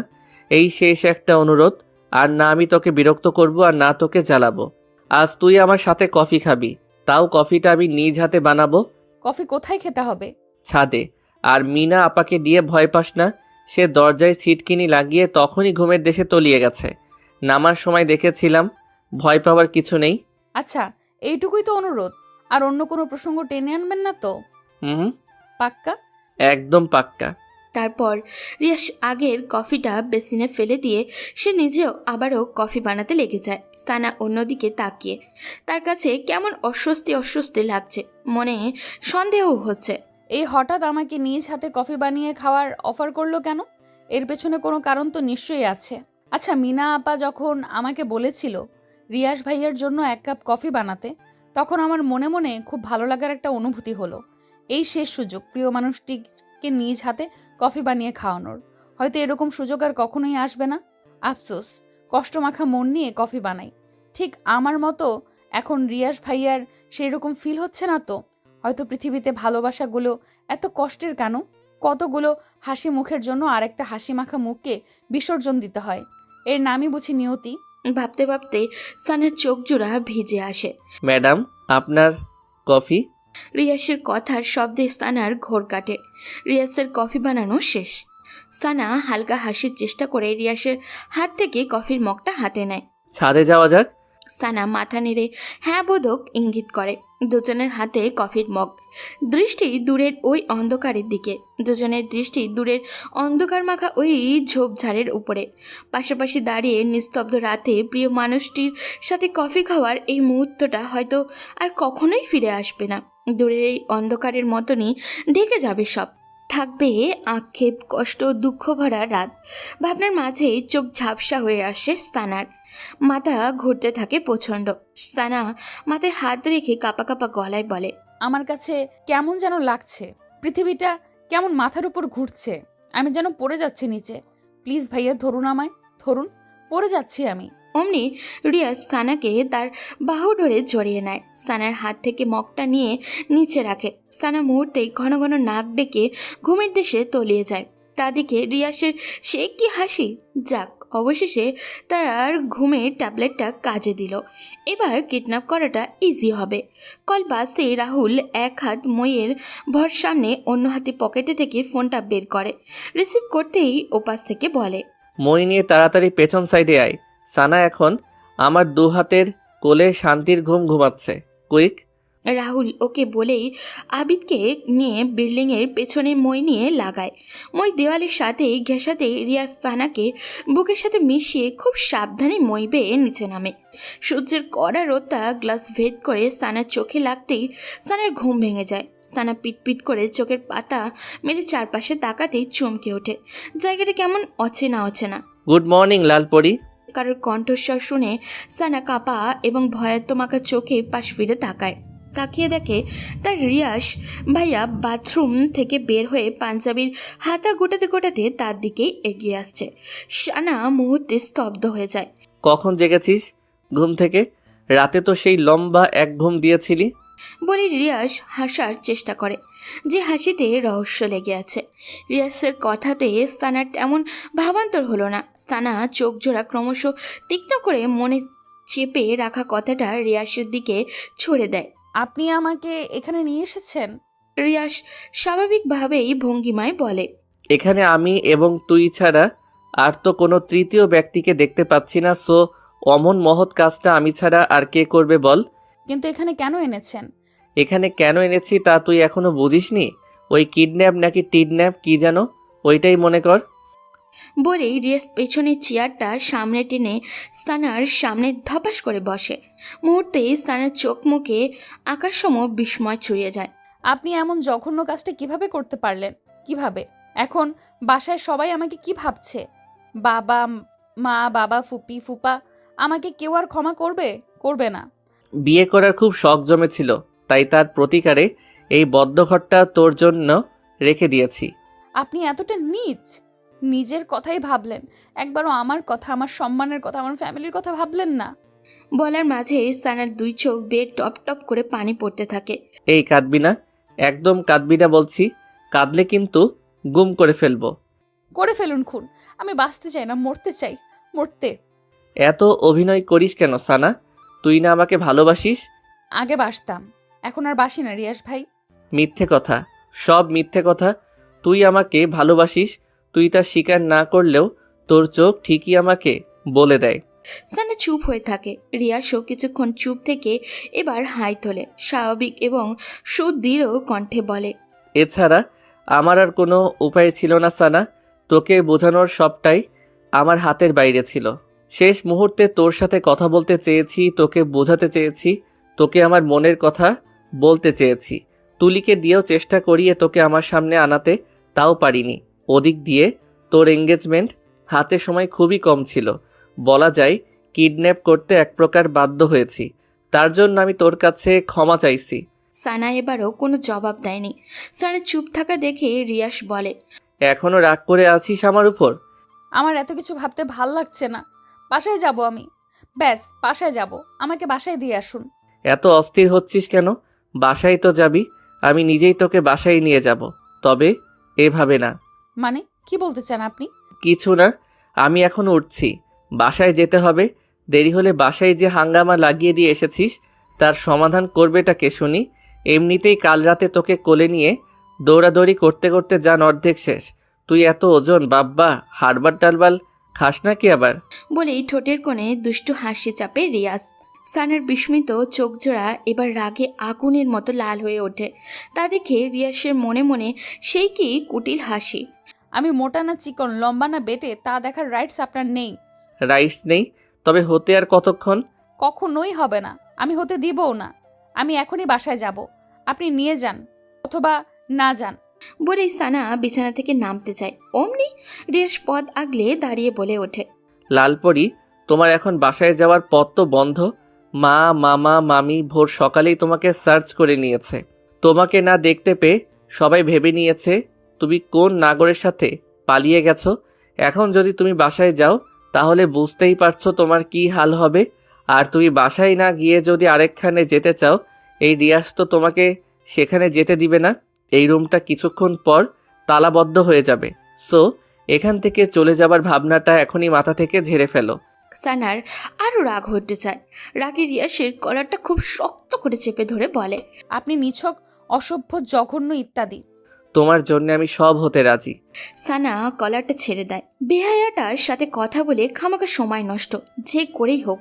এই শেষ একটা অনুরোধ। আর না আমি তোকে বিরক্ত করব, আর না তোকে জ্বালাবো। আজ তুই আমার সাথে কফি খাবি, তাও কফিটা আমি নিজ হাতে বানাবো। কফি কোথায় খেতে হবে? ছাদে। আর মিনা আপাকে দিয়ে ভয় পাস না, সে দরজায় ছিটকিনি লাগিয়ে তখনই ঘুমের দেশে তলিয়ে গেছে। নামার সময় দেখেছিলাম। ভয় পাওয়ার কিছু নেই। আচ্ছা, এইটুকুই তো অনুরোধ। আর অন্য কোনো প্রসঙ্গ টেনে আনবেন না তো? হুম, পাক্কা? একদম পাক্কা। তারপর রিয়াস আগের কফিটা বেসিনে ফেলে দিয়ে সে নিজেও আবারও কফি বানাতে লেগে যায়। সানা অন্যদিকে তাকিয়ে তার কাছে কেমন অস্বস্তি অস্বস্তি লাগছে, মনে সন্দেহ হচ্ছে। এই হঠাৎ আমাকে নিজ হাতে কফি বানিয়ে খাওয়ার অফার করলো কেন? এর পেছনে কোনো কারণ তো নিশ্চয়ই আছে। আচ্ছা, মিনা আপা যখন আমাকে বলেছিল রিয়াস ভাইয়ার জন্য 1 কাপ কফি বানাতে, তখন আমার মনে মনে খুব ভালো লাগার একটা অনুভূতি হলো। এই শেষ সুযোগ প্রিয় মানুষটিকে নিজ হাতে কফি বানিয়ে খাওয়ানোর। হয়তো এরকম সুযোগ আর কখনোই আসবে না। আফসোস, কষ্টমাখা মন নিয়ে কফি বানাই। ঠিক আমার মতো এখন রিয়াস ভাইয়ার সেই রকম ফিল হচ্ছে না তো? হয়তো পৃথিবীতে ভালোবাসাগুলো এত কষ্টের কেন? কতগুলো হাসি মুখের জন্য আরেকটা হাসি মাখা মুখকে বিসর্জন দিতে হয়। এর নামই বুঝি নিয়তি। ভাবতে ভাবতে সানার চোখ জোড়া ভিজে আসে। ম্যাডাম, আপনার কফি। রিয়াসের কথার শব্দে সানার ঘোর কাটে। রিয়াসের কফি বানানো শেষ। সানা হালকা হাসির চেষ্টা করে রিয়াসের হাত থেকে কফির মগটা হাতে নেয়। ছাদে যাওয়া যাক। সানা মাথা নেড়ে হ্যাঁ বোধক ইঙ্গিত করে। দুজনের হাতে কফির মগ, দৃষ্টি দূরের ওই অন্ধকারের দিকে। দুজনের দৃষ্টি দূরের অন্ধকার মাখা ওই ঝোপঝাড়ের উপরে। পাশাপাশি দাঁড়িয়ে নিস্তব্ধ রাতে প্রিয় মানুষটির সাথে কফি খাওয়ার এই মুহূর্তটা হয়তো আর কখনোই ফিরে আসবে না। দূরের এই অন্ধকারের মতনই ঢেকে যাবে সব। থাকবে আক্ষেপ, কষ্ট, দুঃখ ভরা রাত। ভাবনার মাঝেই চোখ ঝাপসা হয়ে আসে সানার। মাথা ঘুরতে থাকে প্রচণ্ড। সানা মাথায় হাত রেখে কাঁপা কাঁপা গলায় বলে, আমার কাছে কেমন যেন লাগছে। পৃথিবীটা কেমন মাথার উপর ঘুরছে। আমি যেন পড়ে যাচ্ছি নিচে। প্লিজ ভাইয়া, ধরুন আমায়, ধরুন, পড়ে যাচ্ছি আমি। অমনি রিয়াজ সানাকে তার বাহু ধরে জড়িয়ে নেয়। সানার হাত থেকে মগটা নিয়ে নিচে রাখে। সানা মুহূর্তেই ঘন ঘন নাক ডেকে ঘুমের দেশে তলিয়ে যায়। তা দিকে রিয়াসের সে কি হাসি! যাক, অবশেষে তার ঘুমের ট্যাবলেটটা কাজে দিল। এবার কিডন্যাপ করাটা ইজি হবে। কল বাজতেই রাহুল এক হাত মইয়ের ভর সামনে, অন্য হাতে পকেটে থেকে ফোনটা বের করে। রিসিভ করতেই ওপাশ থেকে বলে, মই নিয়ে তাড়াতাড়ি পেছন সাইডে আয়। সানা এখন আমার 2 হাতের কোলে শান্তির ঘুম ঘুমাচ্ছে। কুইক। রাহুল ওকে বলেই আবিদকে নিয়ে বিল্ডিংয়ের পেছনে মই নিয়ে লাগায়। মই দেওয়ালের সাথে ঘেঁষাতে রিয়াজ সানাকে বুকের সাথে মিশিয়ে খুব সাবধানে মই বেয়ে নিচে নামে। সূর্যের কড়া রোদটা গ্লাস ভেদ করে সানার চোখে লাগতেই সানার ঘুম ভেঙে যায়। সানা পিটপিট করে চোখের পাতা মেরে চারপাশে তাকাতেই চমকে ওঠে। জায়গাটা কেমন অচেনা অচেনা। Good morning Lalpari. কারোর কণ্ঠস্বর শুনে সানা কাঁপা এবং ভয়াত্মমাকা চোখে পাশ ফিরে তাকায়। তাকিয়ে দেখে তার রিয়াস ভাইয়া বাথরুম থেকে বের হয়ে পাঞ্জাবির হাতা গোটাতে গোটাতে তার দিকে এগিয়ে আসছে। সানা মুহূর্তে স্তব্ধ হয়ে যায়। কখন জেগেছিস ঘুম থেকে? রাতে তো সেই লম্বা এক ঘুম দিয়েছিলি। বলে রিয়াস হাসার চেষ্টা করে, যে হাসিতে রহস্য লেগে আছে। রিয়াসের কথাতে সানার তেমন ভাবান্তর হলো না। সানা চোখ জোড়া ক্রমশ তীক্ষ্ণ করে মনে চেপে রাখা কথাটা রিয়াসের দিকে ছড়ে দেয়। আপনি আমাকে এখানে নিয়ে এসেছেন? রিয়াস স্বাভাবিকভাবেই ভঙ্গিমায় বলে, এখানে আমি এবং তুই ছাড়া আর তো কোনো তৃতীয় ব্যক্তিকে দেখতে পাচ্ছি না। সো অমন মহৎ কাজটা আমি ছাড়া আর কে করবে বল? কিন্তু এখানে কেন এনেছেন? এখানে কেন এনেছি তা তুই এখনো বুঝিসনি? ওই কিডন্যাপ নাকি টিডন্যাপ কি যেন, ওইটাই মনে কর। বলেই রিয়াস পেছনের চেয়ারটা সামনে টেনে সানার সামনে ধপাস করে বসে। মুহূর্তেই সানার চোখ মুখে আকাশসম বিস্ময় ছড়িয়ে যায়। আপনি এমন জঘন্য কাজটা কিভাবে করতে পারলেন? কিভাবে? এখন বাসায় সবাই আমাকে কি ভাবছে? বাবা মা, বাবা, ফুপি, ফুপা, আমাকে কেউ আর ক্ষমা করবে? করবে না। বিয়ে করার খুব শখ জমেছিল, তাই তার প্রতিকারে এই বদ্ধঘরটা তোর জন্য রেখে দিয়েছি। আপনি এতটা নীচ! নিজের কথাই ভাবলেন, একবারও আমার কথা, আমার সম্মানের কথা, আমার ফ্যামিলির কথা ভাবলেন না। বলার মাঝে সানার 2 চোখ বেয়ে টপ টপ করে পানি পড়তে থাকে। এই কাঁদবি না, একদম কাঁদবি না বলছি। কাঁদলে কিন্তু গুম করে ফেলবো। করে ফেলুন খুন। আমি বাঁচতে চাই না, মরতে চাই, মরতে। এত অভিনয় করিস কেন সানা? তুই না আমাকে ভালোবাসিস? আগে বাসতাম, এখন আর বাসি না রিয়াস ভাই। মিথ্যে কথা, সব মিথ্যে কথা। তুই আমাকে ভালোবাসিস, তুই তা স্বীকার না করলেও তোর চোখ ঠিকই আমাকে বলে দেয়। সানা চুপ হয়ে থাকে। রিয়াসও কিছুক্ষণ চুপ থেকে এবার হাই তোলে, স্বাভাবিক এবং সুদৃঢ় কণ্ঠে বলে, এছাড়া আমার আর কোনো উপায় ছিল না সানা। তোকে বোঝানোর সবটাই আমার হাতের বাইরে ছিল। শেষ মুহূর্তে তোর সাথে কথা বলতে চেয়েছি, তোকে বোঝাতে চেয়েছি, তোকে আমার মনের কথা বলতে চেয়েছি। তুলিকে দিয়েও চেষ্টা করিয়ে তোকে আমার সামনে আনাতে, তাও পারিনি। ওদিক দিয়ে তোর এঙ্গেজমেন্ট, হাতে সময় খুবই কম ছিল। বলা যায় কিডন্যাপ করতে এক প্রকার বাধ্য হয়েছি। তার জন্য আমি তোর কাছে ক্ষমা চাইছি। সানা এবারও কোনো জবাব দেয়নি। সানা চুপ থাকা দেখে রিয়াস বলে, এখনো রাগ করে আছিস আমার উপর? আমার এত কিছু ভাবতে ভাল লাগছে না। বাসায় যাব আমি। ব্যাস, বাসায় যাব। আমাকে বাসায় দিয়ে আসুন। এত অস্থির হচ্ছিস কেন? বাসায় তো যাবি, আমি নিজেই তোকে বাসায় নিয়ে যাব। তবে এভাবে না। মানে কি বলতে চান আপনি? কিছু না, আমি এখন উঠছি, বাসায় যেতে হবে। দেরি হলে বাসায় যে হাঙ্গামা লাগিয়ে দিয়ে এসেছিস তার সমাধান করবেটা কে শুনি? এমনিতেই কাল রাতে তোকে কোলে নিয়ে দৌড়াদৌড়ি করতে করতে যান অর্ধেক শেষ। তুই এত ওজন বাব্বা, হারবার টালবাল খাস না কি আবার? বলেই ঠোঁটের কোণে দুষ্টু হাসি চাপে রিয়াস। সানার বিস্মিত চোখজোড়া এবার রাগে আগুনের মতো লাল হয়ে ওঠে। তা দেখে রিয়াসের মনে মনে সেই কি কুটিল হাসি। আমি মোটা না চিকন, লম্বা না বেটে, তা দেখার রাইটস আপনার নেই। রাইটস নেই? তবে হতে আর কতক্ষণ? কখনোই হবে না। আমি হতে দিবও না। আমি এখনই বাসায় যাব। আপনি নিয়ে যান অথবা না যান। বলেই সানা বিছানা থেকে নামতে চায়। অমনি রিয়াস পদ আগলে দাঁড়িয়ে বলে ওঠে, লালপরি, তোমার এখন বাসায় যাওয়ার পথ তো বন্ধ। মা, মামা, মামি ভোর সকালেই তোমাকে সার্চ করে নিয়েছে। তোমাকে না দেখতে পেয়ে সবাই ভেবে নিয়েছে তুমি কোন নাগরের সাথে পালিয়ে গেছো। এখন যদি তুমি বাসায় যাও তাহলে বুঝতেই পারছো তোমার কি হাল হবে। আর তুমি বাসায় না গিয়ে যদি আরেকখানে যেতে চাও, এই রিয়াজ তো তোমাকে সেখানে যেতে দিবে না। এই রুমটা কিছুক্ষণ পর তালাবদ্ধ হয়ে যাবে। সো এখান থেকে চলে যাবার ভাবনাটা এখনই মাথা থেকে ঝেড়ে ফেলো। সানার আরও রাগ হতে চায়। রাগে রিয়াসের কলারটা খুব শক্ত করে চেপে ধরে বলে, আপনি নিছক, অসভ্য, জঘন্য ইত্যাদি। তোমার জন্য আমি সব হতে রাজি। সানা কলারটা ছেড়ে দেয়। বেহায়াটার সাথে কথা বলে খামাখা সময় নষ্ট যে করেই হোক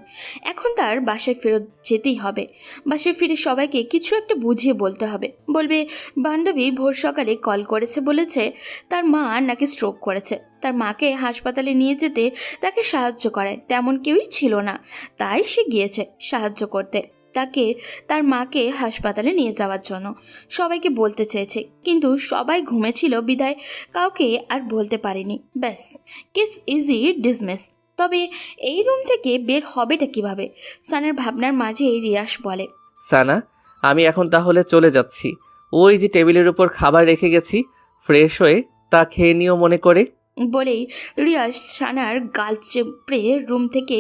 এখন তার বাসায় ফেরত যেতেই হবে। বাসায় ফিরে সবাইকে কিছু একটা বুঝিয়ে বলতে হবে। বলবে বান্ধবী ভোর সকালে কল করেছে, বলেছে তার মা নাকি স্ট্রোক করেছে। তার মাকে হাসপাতালে নিয়ে যেতে তাকে সাহায্য করায় তেমন কেউই ছিল না, তাই সে গিয়েছে সাহায্য করতে তাকে, তার মাকে হাসপাতালে নিয়ে যাওয়ার জন্য। সবাইকে বলতে চেয়েছে কিন্তু সবাই ঘুমেছিল বিদায় কাউকে আর বলতে পারেনি। ব্যাস, কেস ইজি ডিসমিস। তবে এই রুম থেকে বের হবেটা কিভাবে? সানার ভাবনার মাঝে রিয়াস বলে, সানা, আমি এখন তাহলে চলে যাচ্ছি। ওই যে টেবিলের উপর খাবার রেখে গেছি, ফ্রেশ হয়ে তা খেয়ে নিও মনে করে। বলেই রিয়াস সানার গাল চেপড়ে রুম থেকে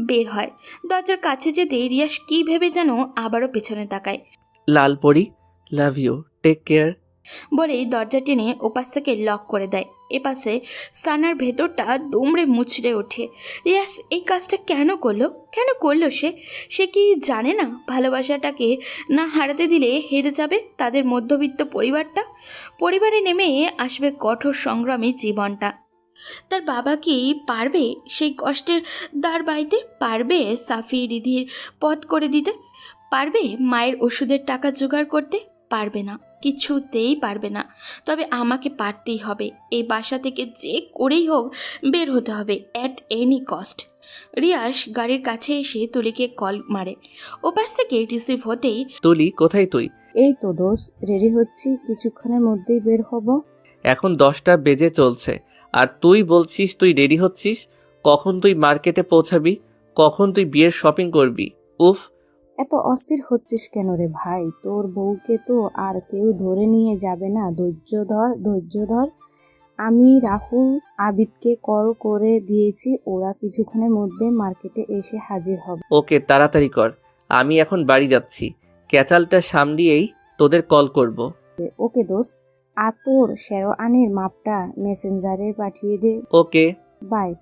বের হয়। দরজার কাছে যেতে রিয়াস কী ভেবে যেন আবারও পেছনে তাকায়। লালপরি, লাভ ইউ, টেক কেয়ার। বলেই দরজা টেনে ওপাশ থেকে লক করে দেয়। এপাশে সানার ভেতরটা দুমড়ে মুচড়ে ওঠে। রিয়াস এই কাজটা কেন করলো সে কি জানে না ভালোবাসাটাকে না হারাতে দিলে হেরে যাবে তাদের মধ্যবিত্ত পরিবারে নেমে আসবে কঠোর সংগ্রামী জীবনটা। তার বাবা কি পারবে সেই কষ্টের দাঁড় বাইতে? পারবে সাফি রিধির পথ করে দিতে? পারবে মায়ের ওষুধের টাকা জোগাড় করতে? পারবে না, কিছুতেই পারবে না। তবে আমাকে পারতেই হবে। এই বাসা থেকে যে করেই হোক বের হতে হবে, অ্যাট এনি কস্ট। রিয়াস গাড়ির কাছে এসে তুলিকে কল মারে। ওপাশ থেকে রিসিভ হতেই, তুলি, কোথায় তুই? এই তো দোস্ত, রেডি হচ্ছি, কিছুক্ষণের মধ্যেই বের হব। এখন 10টা বেজে চলছে আর তুই বলছিস তুই রেডি হচ্ছিস? কখন তুই মার্কেটে পৌঁছাবি? কখন তুই বিয়ের শপিং করবি? উফ, এত অস্থির হচ্ছিস কেন রে ভাই? তোর বউকে তো আর কেউ ধরে নিয়ে যাবে না। ধৈর্য ধর। আমি রাহুল আবিদকে কল করে দিয়েছি, ওরা কিছুক্ষণের মধ্যে মার্কেটে এসে হাজির হবে। ওকে, তাড়াতাড়ি কর, আমি এখন বাড়ি যাচ্ছি। ক্যাচালটা সামলিয়েই তোদের কল করব। ওকে দোস্ত, আর তোর শেরওয়ানির মাপটা মেসেঞ্জারে পাঠিয়ে দে। ওকে, বাই।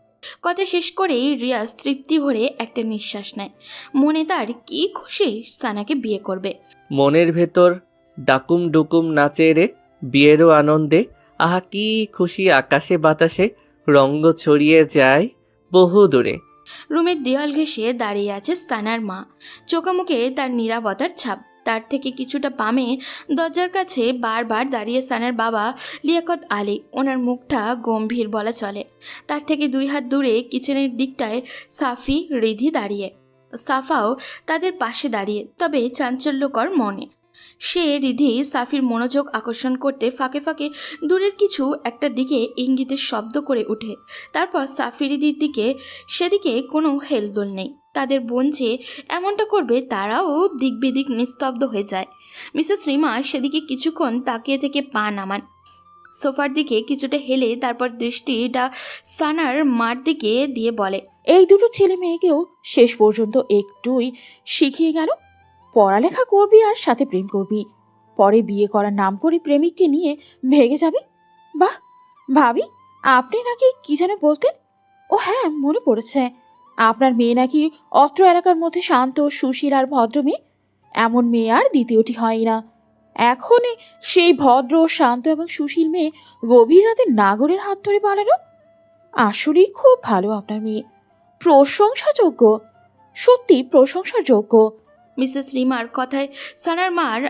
কথা শেষ করেই রিয়াজ তৃপ্তি ভরে একটা নিঃশ্বাস নেয়। মনে তার কি খুশি সানাকে বিয়ে করবে। মনের ভেতর ডাকুম ডুকুম নাচে রে, বিয়েরও আনন্দে আহা কি খুশি, আকাশে বাতাসে রঙ্গ ছড়িয়ে যায় বহু দূরে। রুমের দেওয়াল ঘেঁষে দাঁড়িয়ে আছে সানার মা, চোখামুখে তার নীরবতার ছাপ। তার থেকে কিছুটা বামে দরজার কাছে বারবার দাঁড়িয়ে সানার বাবা লিয়াকত আলী। ওনার মুখটা গম্ভীর বলা চলে। তার থেকে 2 হাত দূরে কিচেনের দিকটায় সাফি, রিধি দাঁড়িয়ে। সাফাও তাদের পাশে দাঁড়িয়ে, তবে চাঞ্চল্যকর মনে। সে রিধি সাফির মনোযোগ আকর্ষণ করতে ফাঁকে ফাঁকে দূরের কিছু একটা দিকে ইঙ্গিতের শব্দ করে ওঠে। তারপর সাফি রিধির দিকে, সেদিকে কোনো হেলদোল নেই। তাদের বোন যে এমনটা করবে তারাও দিক বিদিক নিস্তব্ধ হয়ে যায়। মিসেস রিমা সেদিকে কিছুক্ষণ তাকিয়ে থেকে পা নামান, সোফার দিকে কিছুটা হেলে তারপর দৃষ্টিটা সানার মার দিকে দিয়ে বলে, এই দুটো ছেলে মেয়েকেও শেষ পর্যন্ত একটুই শিখিয়ে গেল। পড়ালেখা করবি আর সাথে প্রেম করবি, পরে বিয়ে করার নাম করে প্রেমিককে নিয়ে ভেগে যাবে। বাহ ভাবি, আপনি নাকি কি যেন বলতেন? ও হ্যাঁ, মনে পড়েছে, আপনার মেয়ে নাকি অত্র এলাকার মধ্যে শান্ত, সুশীল আর ভদ্র মেয়ে। এমন মেয়ে আর দ্বিতীয়টি হয় না। এখনই সেই ভদ্র, শান্ত এবং সুশীল মেয়ে গভীর রাতে নাগরের হাত ধরে পালালো। আসলেই খুব ভালো আপনার মেয়ে, প্রশংসাযোগ্য, সত্যি প্রশংসার যোগ্য। মিসেস রিমার কথায় সানার মার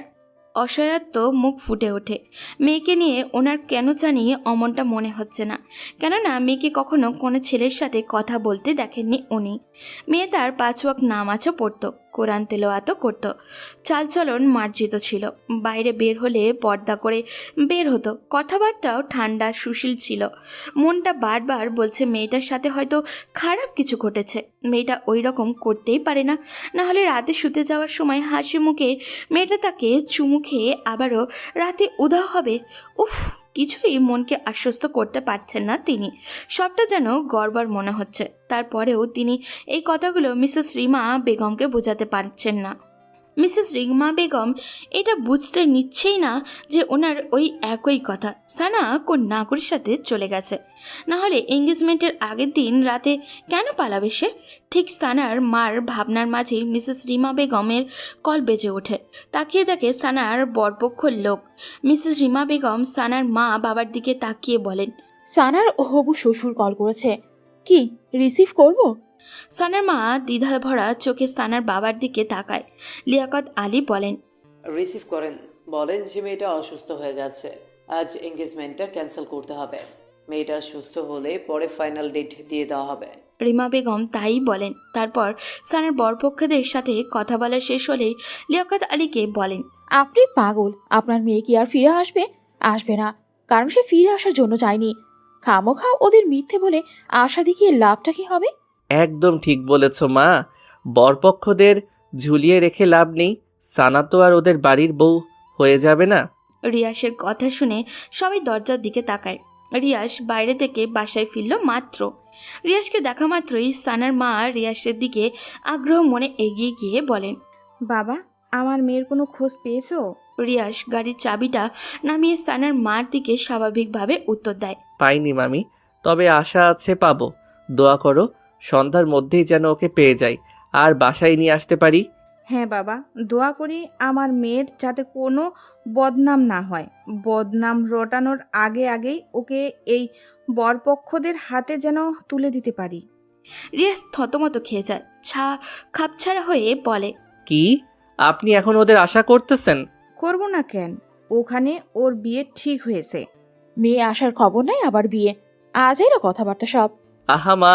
অসহায়ত্ব মুখ ফুটে ওঠে। মেয়েকে নিয়ে ওনার কেন জানি অমনটা মনে হচ্ছে না, কেননা মেয়েকে কখনো কোনো ছেলের সাথে কথা বলতে দেখেননি উনি। মেয়ে তার 5 ওয়াক্ত নামাজও পড়তো, কোরআন তেলাওয়াতও করত, চালচলন মার্জিত ছিল। বাইরে বের হলে পর্দা করে বের হতো, কথাবার্তাও ঠান্ডা সুশীল ছিল। মনটা বারবার বলছে মেয়েটার সাথে হয়তো খারাপ কিছু ঘটেছে। মেয়েটা ওই রকম করতেই পারে না, নাহলে রাতে শুতে যাওয়ার সময় হাসি মুখে মেয়েটা তাকে চুমু খেয়ে আবারও রাতে উধাও হবে। উফ, কিছুই মনকে আশ্বস্ত করতে পারছেন না তিনি। সবটা যেন গড়বড় মনে হচ্ছে। তারপরেও তিনি এই কথাগুলো মিসেস রিমা বেগমকে বোঝাতে পারছেন না। মিসেস রিমা বেগম এটা বুঝতে নিচ্ছেই না যে ওনার ওই একই কথা সানা কোন নাগরের সাথে চলে গেছে। নাহলে এঙ্গেজমেন্টের আগের দিন রাতে কেন পালাবে সে? ঠিক সানার মার ভাবনার মাঝেই মিসেস রিমা বেগমের কল বেজে ওঠে। তাকিয়ে দেখে সানার বরপক্ষর লোক। মিসেস রিমা বেগম সানার মা বাবার দিকে তাকিয়ে বলেন, সানার হবু শ্বশুর কল করেছে, কি রিসিভ করব? সানার মা দ্বিধা ভরা চোখে সানার বাবার দিকে তাকায়। লিয়াকত আলী বলেন, রিসিভ করেন, বলেন যে মেয়েটা অসুস্থ হয়ে গেছে, আজ এঙ্গেজমেন্টটা ক্যান্সেল করতে হবে। মেয়েটা সুস্থ হলে পরে ফাইনাল ডেট দিয়ে দেওয়া হবে। রিমা বেগম তাই বলেন। তারপর সানার বরপক্ষদের সাথে কথা বলা শেষ হলেই লিয়াকত আলীকে বলেন, আপনি পাগল, আপনার মেয়ে কি আর ফিরে আসবে? আসবে না, কারণ সে ফিরে আসার জন্য চায়নি। খামোখা ওদের মিথ্যে বলে আশা দেখিয়ে লাভটা কি হবে? একদম ঠিক বলেছ মা, বরপক্ষদের ঝুলিয়ে রেখে লাভ নেই। সানা তো আর ওদের বাড়ির বউ হয়ে যাবে না। রিয়াসের কথা শুনে সবাই দরজার দিকে তাকায়। রিয়াস বাইরে থেকে বাসায় ফিরল মাত্র। রিয়াসকে দেখা মাত্রই সানার মা রিয়াসের দিকে আগ্রহ মনে এগিয়ে গিয়ে বলেন, বাবা, আমার মেয়ের কোনো খোঁজ পেয়েছো? রিয়াস গাড়ির চাবিটা নামিয়ে সানার মার দিকে স্বাভাবিকভাবে উত্তর দেয়, পাইনি মামি, তবে আশা আছে পাবো। দোয়া করো সন্ধ্যার মধ্যেই যেন ওকে পেয়ে যাই আর বাসায় নিয়ে আসতে পারি। হ্যাঁ বাবা, দোয়া করি আমার মেয়ের যাতে কোনো বদনাম না হয়। বদনাম রটানোর আগেই ওকে এই বরপক্ষদের হাতে যেন তুলে দিতে পারি। রিয়াস থতমত খেয়ে যায়, খাপছাড়া হয়ে বলে, কি আপনি এখন ওদের আশা করতেছেন? করব না কেন, ওখানে ওর বিয়ে ঠিক হয়েছে। মেয়ে আসার খবর নাই, আবার বিয়ে? আজই না কথাবার্তা সব। আহা মা,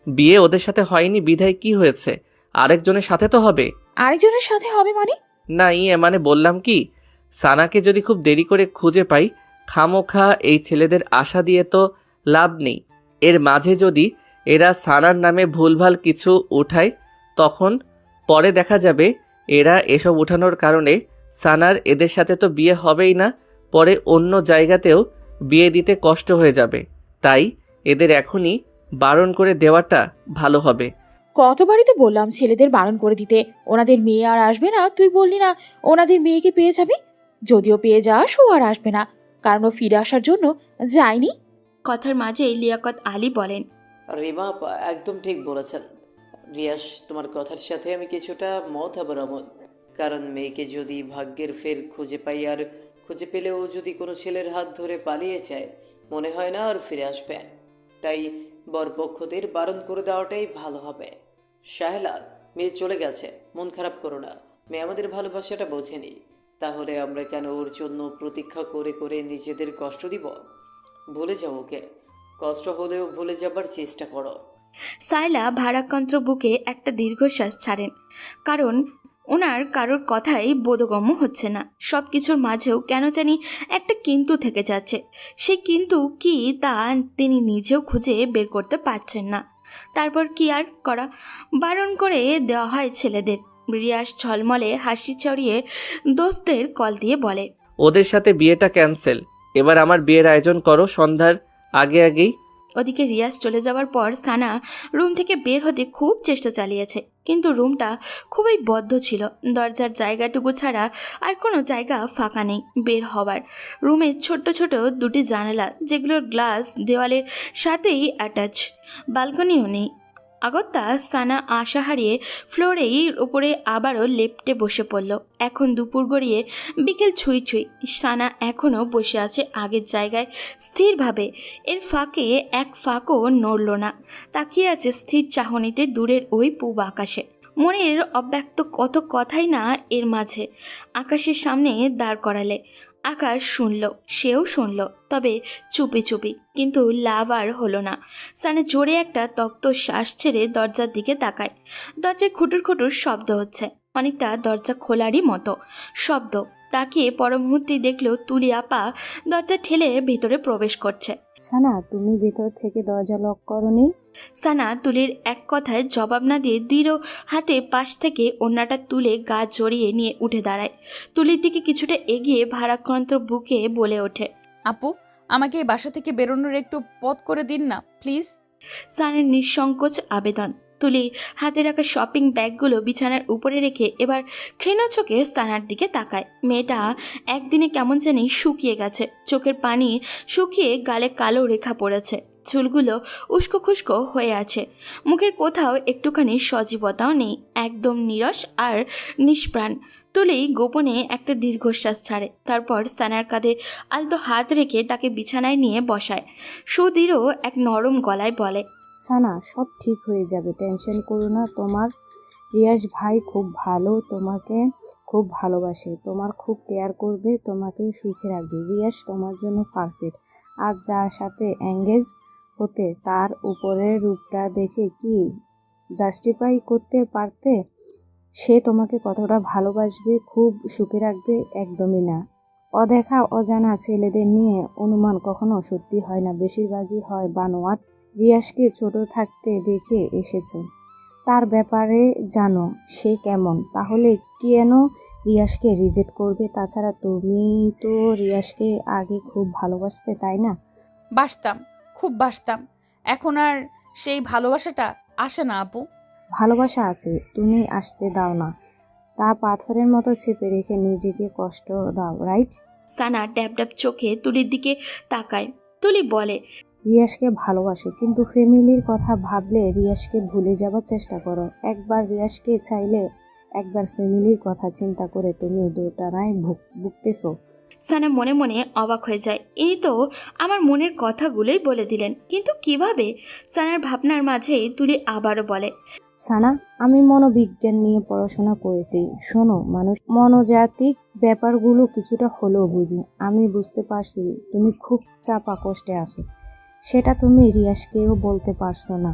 বিয়ে ওদের সাথে হয়নি বিধায় কি হয়েছে? আরেকজনের সাথে তো হবে। আরেকজনের সাথে হবে মানে? না ইয়ে মানে বললাম কি, সানাকে যদি খুব দেরি করে খুঁজে পাই, খামোখা এই ছেলেদের আশা দিয়ে তো লাভ নেই। এর মাঝে যদি এরা সানার নামে ভুলভাল কিছু উঠায়, তখন পরে দেখা যাবে এরা এসব উঠানোর কারণে সানার এদের সাথে তো বিয়ে হবেই না, পরে অন্য জায়গাতেও বিয়ে দিতে কষ্ট হয়ে যাবে। তাই এদের এখনই বারণ করে দেওয়াটা ভালো হবে। কতবারই তো বললাম ছেলেদের বারণ করে দিতে, ওনাদের মেয়ে আর আসবে না। তুই বললি না ওনাদের মেয়েকে পেয়ে যাবি? যদিও পেয়ে যাস, ও আর আসবে না, কারণ ও ফিরে আসার জন্য যায়নি। কথার মাঝে লিয়াকত আলী বলেন, রিমা একদম ঠিক বলেছেন। রিয়াস, তোমার কথার সাথে আমি কিছুটা মত আবার অমত। কারণ মেয়েকে যদি ভাগ্যের ফের খুঁজে পাই আর খুঁজে পেলেও যদি কোনো ছেলের হাত ধরে পালিয়ে যায় মনে হয় না আর ফিরে আসবে। তাই বরপক্ষদের বারণ করে দেওয়াটাই ভালো হবে। শাহেলা, মেয়ে চলে গেছে, মন খারাপ করো না। মেয়ে আমাদের ভালোবাসাটা বোঝেনি, তাহলে আমরা কেন ওর জন্য প্রতীক্ষা করে করে নিজেদের কষ্ট দিব? ভুলে যাও ওকে, কষ্ট হলেও ভুলে যাবার চেষ্টা করো। সাইলা ভারাক্রান্ত বুকে একটা দীর্ঘশ্বাস ছাড়েন, কারণ ওনার কারোর কথাই বোধগম্য হচ্ছে না। সব কিছুর মাঝেও কেন জানি একটা কিন্তু থেকে যাচ্ছে। সেই কিন্তু কি তা তিনি নিজেও খুঁজে বের করতে পারছেন না। তারপর কি আর করা, বারণ করে দেওয়া হয় ছেলেদের। রিয়াজ ঝলমলে হাসি চড়িয়ে দোস্তদের কল দিয়ে বলে, ওদের সাথে বিয়েটা ক্যান্সেল, এবার আমার বিয়ের আয়োজন করো সন্ধ্যার আগেই। ওদিকে রিয়াজ চলে যাওয়ার পর সানা রুম থেকে বের হতে খুব চেষ্টা চালিয়েছে, কিন্তু রুমটা খুবই বদ্ধ ছিল। দরজার জায়গাটুকু ছাড়া আর কোনো জায়গা ফাঁকা নেই বের হবার। রুমের ছোট্ট ছোট দুটি জানালা, যেগুলোর গ্লাস দেওয়ালের সাথেই অ্যাটাচ, বালকনিও নেই। আগত্যা সানা আশা হারিয়ে ফ্লোরেই উপরে আবারও লেপ্টে বসে পড়ল। এখন দুপুর গড়িয়ে বিকেল ছুঁই ছুঁই। সানা এখনও বসে আছে আগের জায়গায় স্থিরভাবে। এর ফাঁকে এক ফাঁকও নড়ল না, তাকিয়ে আছে স্থির চাহনিতে দূরের ওই পূব আকাশে। মনের অব্যক্ত কত কথাই না এর মাঝে। আকাশের সামনে দাঁড় করালে আকাশ শুনল, সেও শুনল, তবে চুপি চুপি, কিন্তু লাভ আর হলো না। সানে জোরে একটা তপ্ত শ্বাস ছেড়ে দরজার দিকে তাকায়। দরজায় খুটুর খুটুর শব্দ হচ্ছে, অনেকটা দরজা খোলারই মতো শব্দ। তাকিয়ে পর মুহূর্তেই দেখল তুলি আপা দরজা ঠেলে ভেতরে প্রবেশ করছে। সানা, তুমি ভেতর থেকে দরজা লক করনি? সানা তুলির এক কথায় জবাব না দিয়ে দৃঢ় হাতে পাশ থেকে ওড়নাটা তুলে গা জড়িয়ে নিয়ে উঠে দাঁড়ায়। তুলির দিকে কিছুটা এগিয়ে ভারাক্রান্ত বুকে বলে ওঠে, আপু, আমাকে এই বাসা থেকে বেরোনোর একটু পথ করে দিন না প্লিজ। সানের নিঃসংকোচ আবেদন। তুলি হাতে রাখা শপিং ব্যাগগুলো বিছানার উপরে রেখে এবার ক্ষীণ চোখে সানার দিকে তাকায়। মেয়েটা একদিনে কেমন জানি শুকিয়ে গেছে, চোখের পানি শুকিয়ে গালে কালো রেখা পড়েছে, চুলগুলো উস্কো খুস্কো হয়ে আছে, মুখের কোথাও একটুখানি সজীবতাও নেই, একদম নীরস আর নিষ্প্রাণ। তুলি গোপনে একটা দীর্ঘশ্বাস ছাড়ে, তারপর সানার কাঁধে আলতো হাত রেখে তাকে বিছানায় নিয়ে বসায়। সুদৃঢ় এক নরম গলায় বলে, সানা, সব ঠিক হয়ে যাবে, টেনশন করো না। তোমার রিয়াজ ভাই খুব ভালো, তোমাকে খুব ভালোবাসে, তোমার খুব কেয়ার করবে, তোমাকে সুখে রাখবে। রিয়াজ তোমার জন্য পারফেক্ট। আর যার সাথে এঙ্গেজ হতে তার উপরের রূপটা দেখে কি জাস্টিফাই করতে পারতে? সে তোমাকে কতটা ভালোবাসবে, খুব সুখে রাখবে? একদমই না। অদেখা অজানা ছেলেদের নিয়ে অনুমান কখনো সত্যি হয় না, বেশিরভাগই হয় বানোয়াট। রিয়াজকে ছোট থাকতে দেখে এসেছো, তার ব্যাপারে জানো সে কেমন, তাহলে কেন রিয়াজকে রিজেক্ট করবে? তাছাড়া তুমি তো রিয়াজকে আগে খুব ভালোবাসতে, তাই না? বাসতাম, খুব বাসতাম। এখন আর সেই ভালোবাসাটা আসে না আপু। ভালোবাসা আছে, তুমি আসতে দাও না। তা পাথরের মতো চেপে রেখে নিজেকে কষ্ট দাও, রাইট? সানা ড্যাব ড্যাব চোখে তুলির দিকে তাকায়। তুলি বলে, রিয়াজকে ভালোবাসো, কিন্তু ফ্যামিলির কথা ভাবলে রিয়াজকে ভুলে যাবার চেষ্টা করো। একবার রিয়াজকে চাইলে, একবার ফ্যামিলির কথা চিন্তা করে তুমি দুটানায় ভুগতেছো। সানা মনে মনে অবাক হয়ে যায়, ইনি তো আমার মনের কথাগুলোই বলে দিলেন, কিন্তু কিভাবে? সানার ভাবনার মাঝেই তুলি আবারও বলে, সানা, আমি মনোবিজ্ঞান নিয়ে পড়াশোনা করেছি। শোনো, মানুষ মনোজাতিক ব্যাপারগুলো কিছুটা হলেও বুঝি। আমি বুঝতে পারছি তুমি খুব চাপা কষ্টে আছো, সেটা তুমি রিয়াজকেও বলতে পারছো না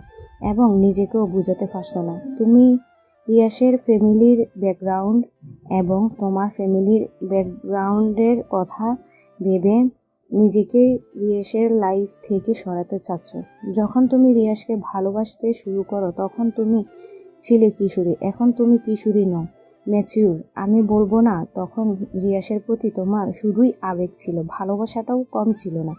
এবং নিজেকেও বুঝাতে পারছো না। তুমি রিয়াজের ফ্যামিলির ব্যাকগ্রাউন্ড এবং তোমার ফ্যামিলির ব্যাকগ্রাউন্ডের কথা ভেবে নিজেকে রিয়াজের লাইফ থেকে সরাতে চাচ্ছ। যখন তুমি রিয়াজকে ভালোবাসতে শুরু করো তখন তুমি ছিলে কিশোরী, এখন তুমি কিশোরী নও, ম্যাচিউর। আমি বলবো না তখন রিয়াজের প্রতি তোমার শুধুই আবেগ ছিল, ভালোবাসাটাও কম ছিল না।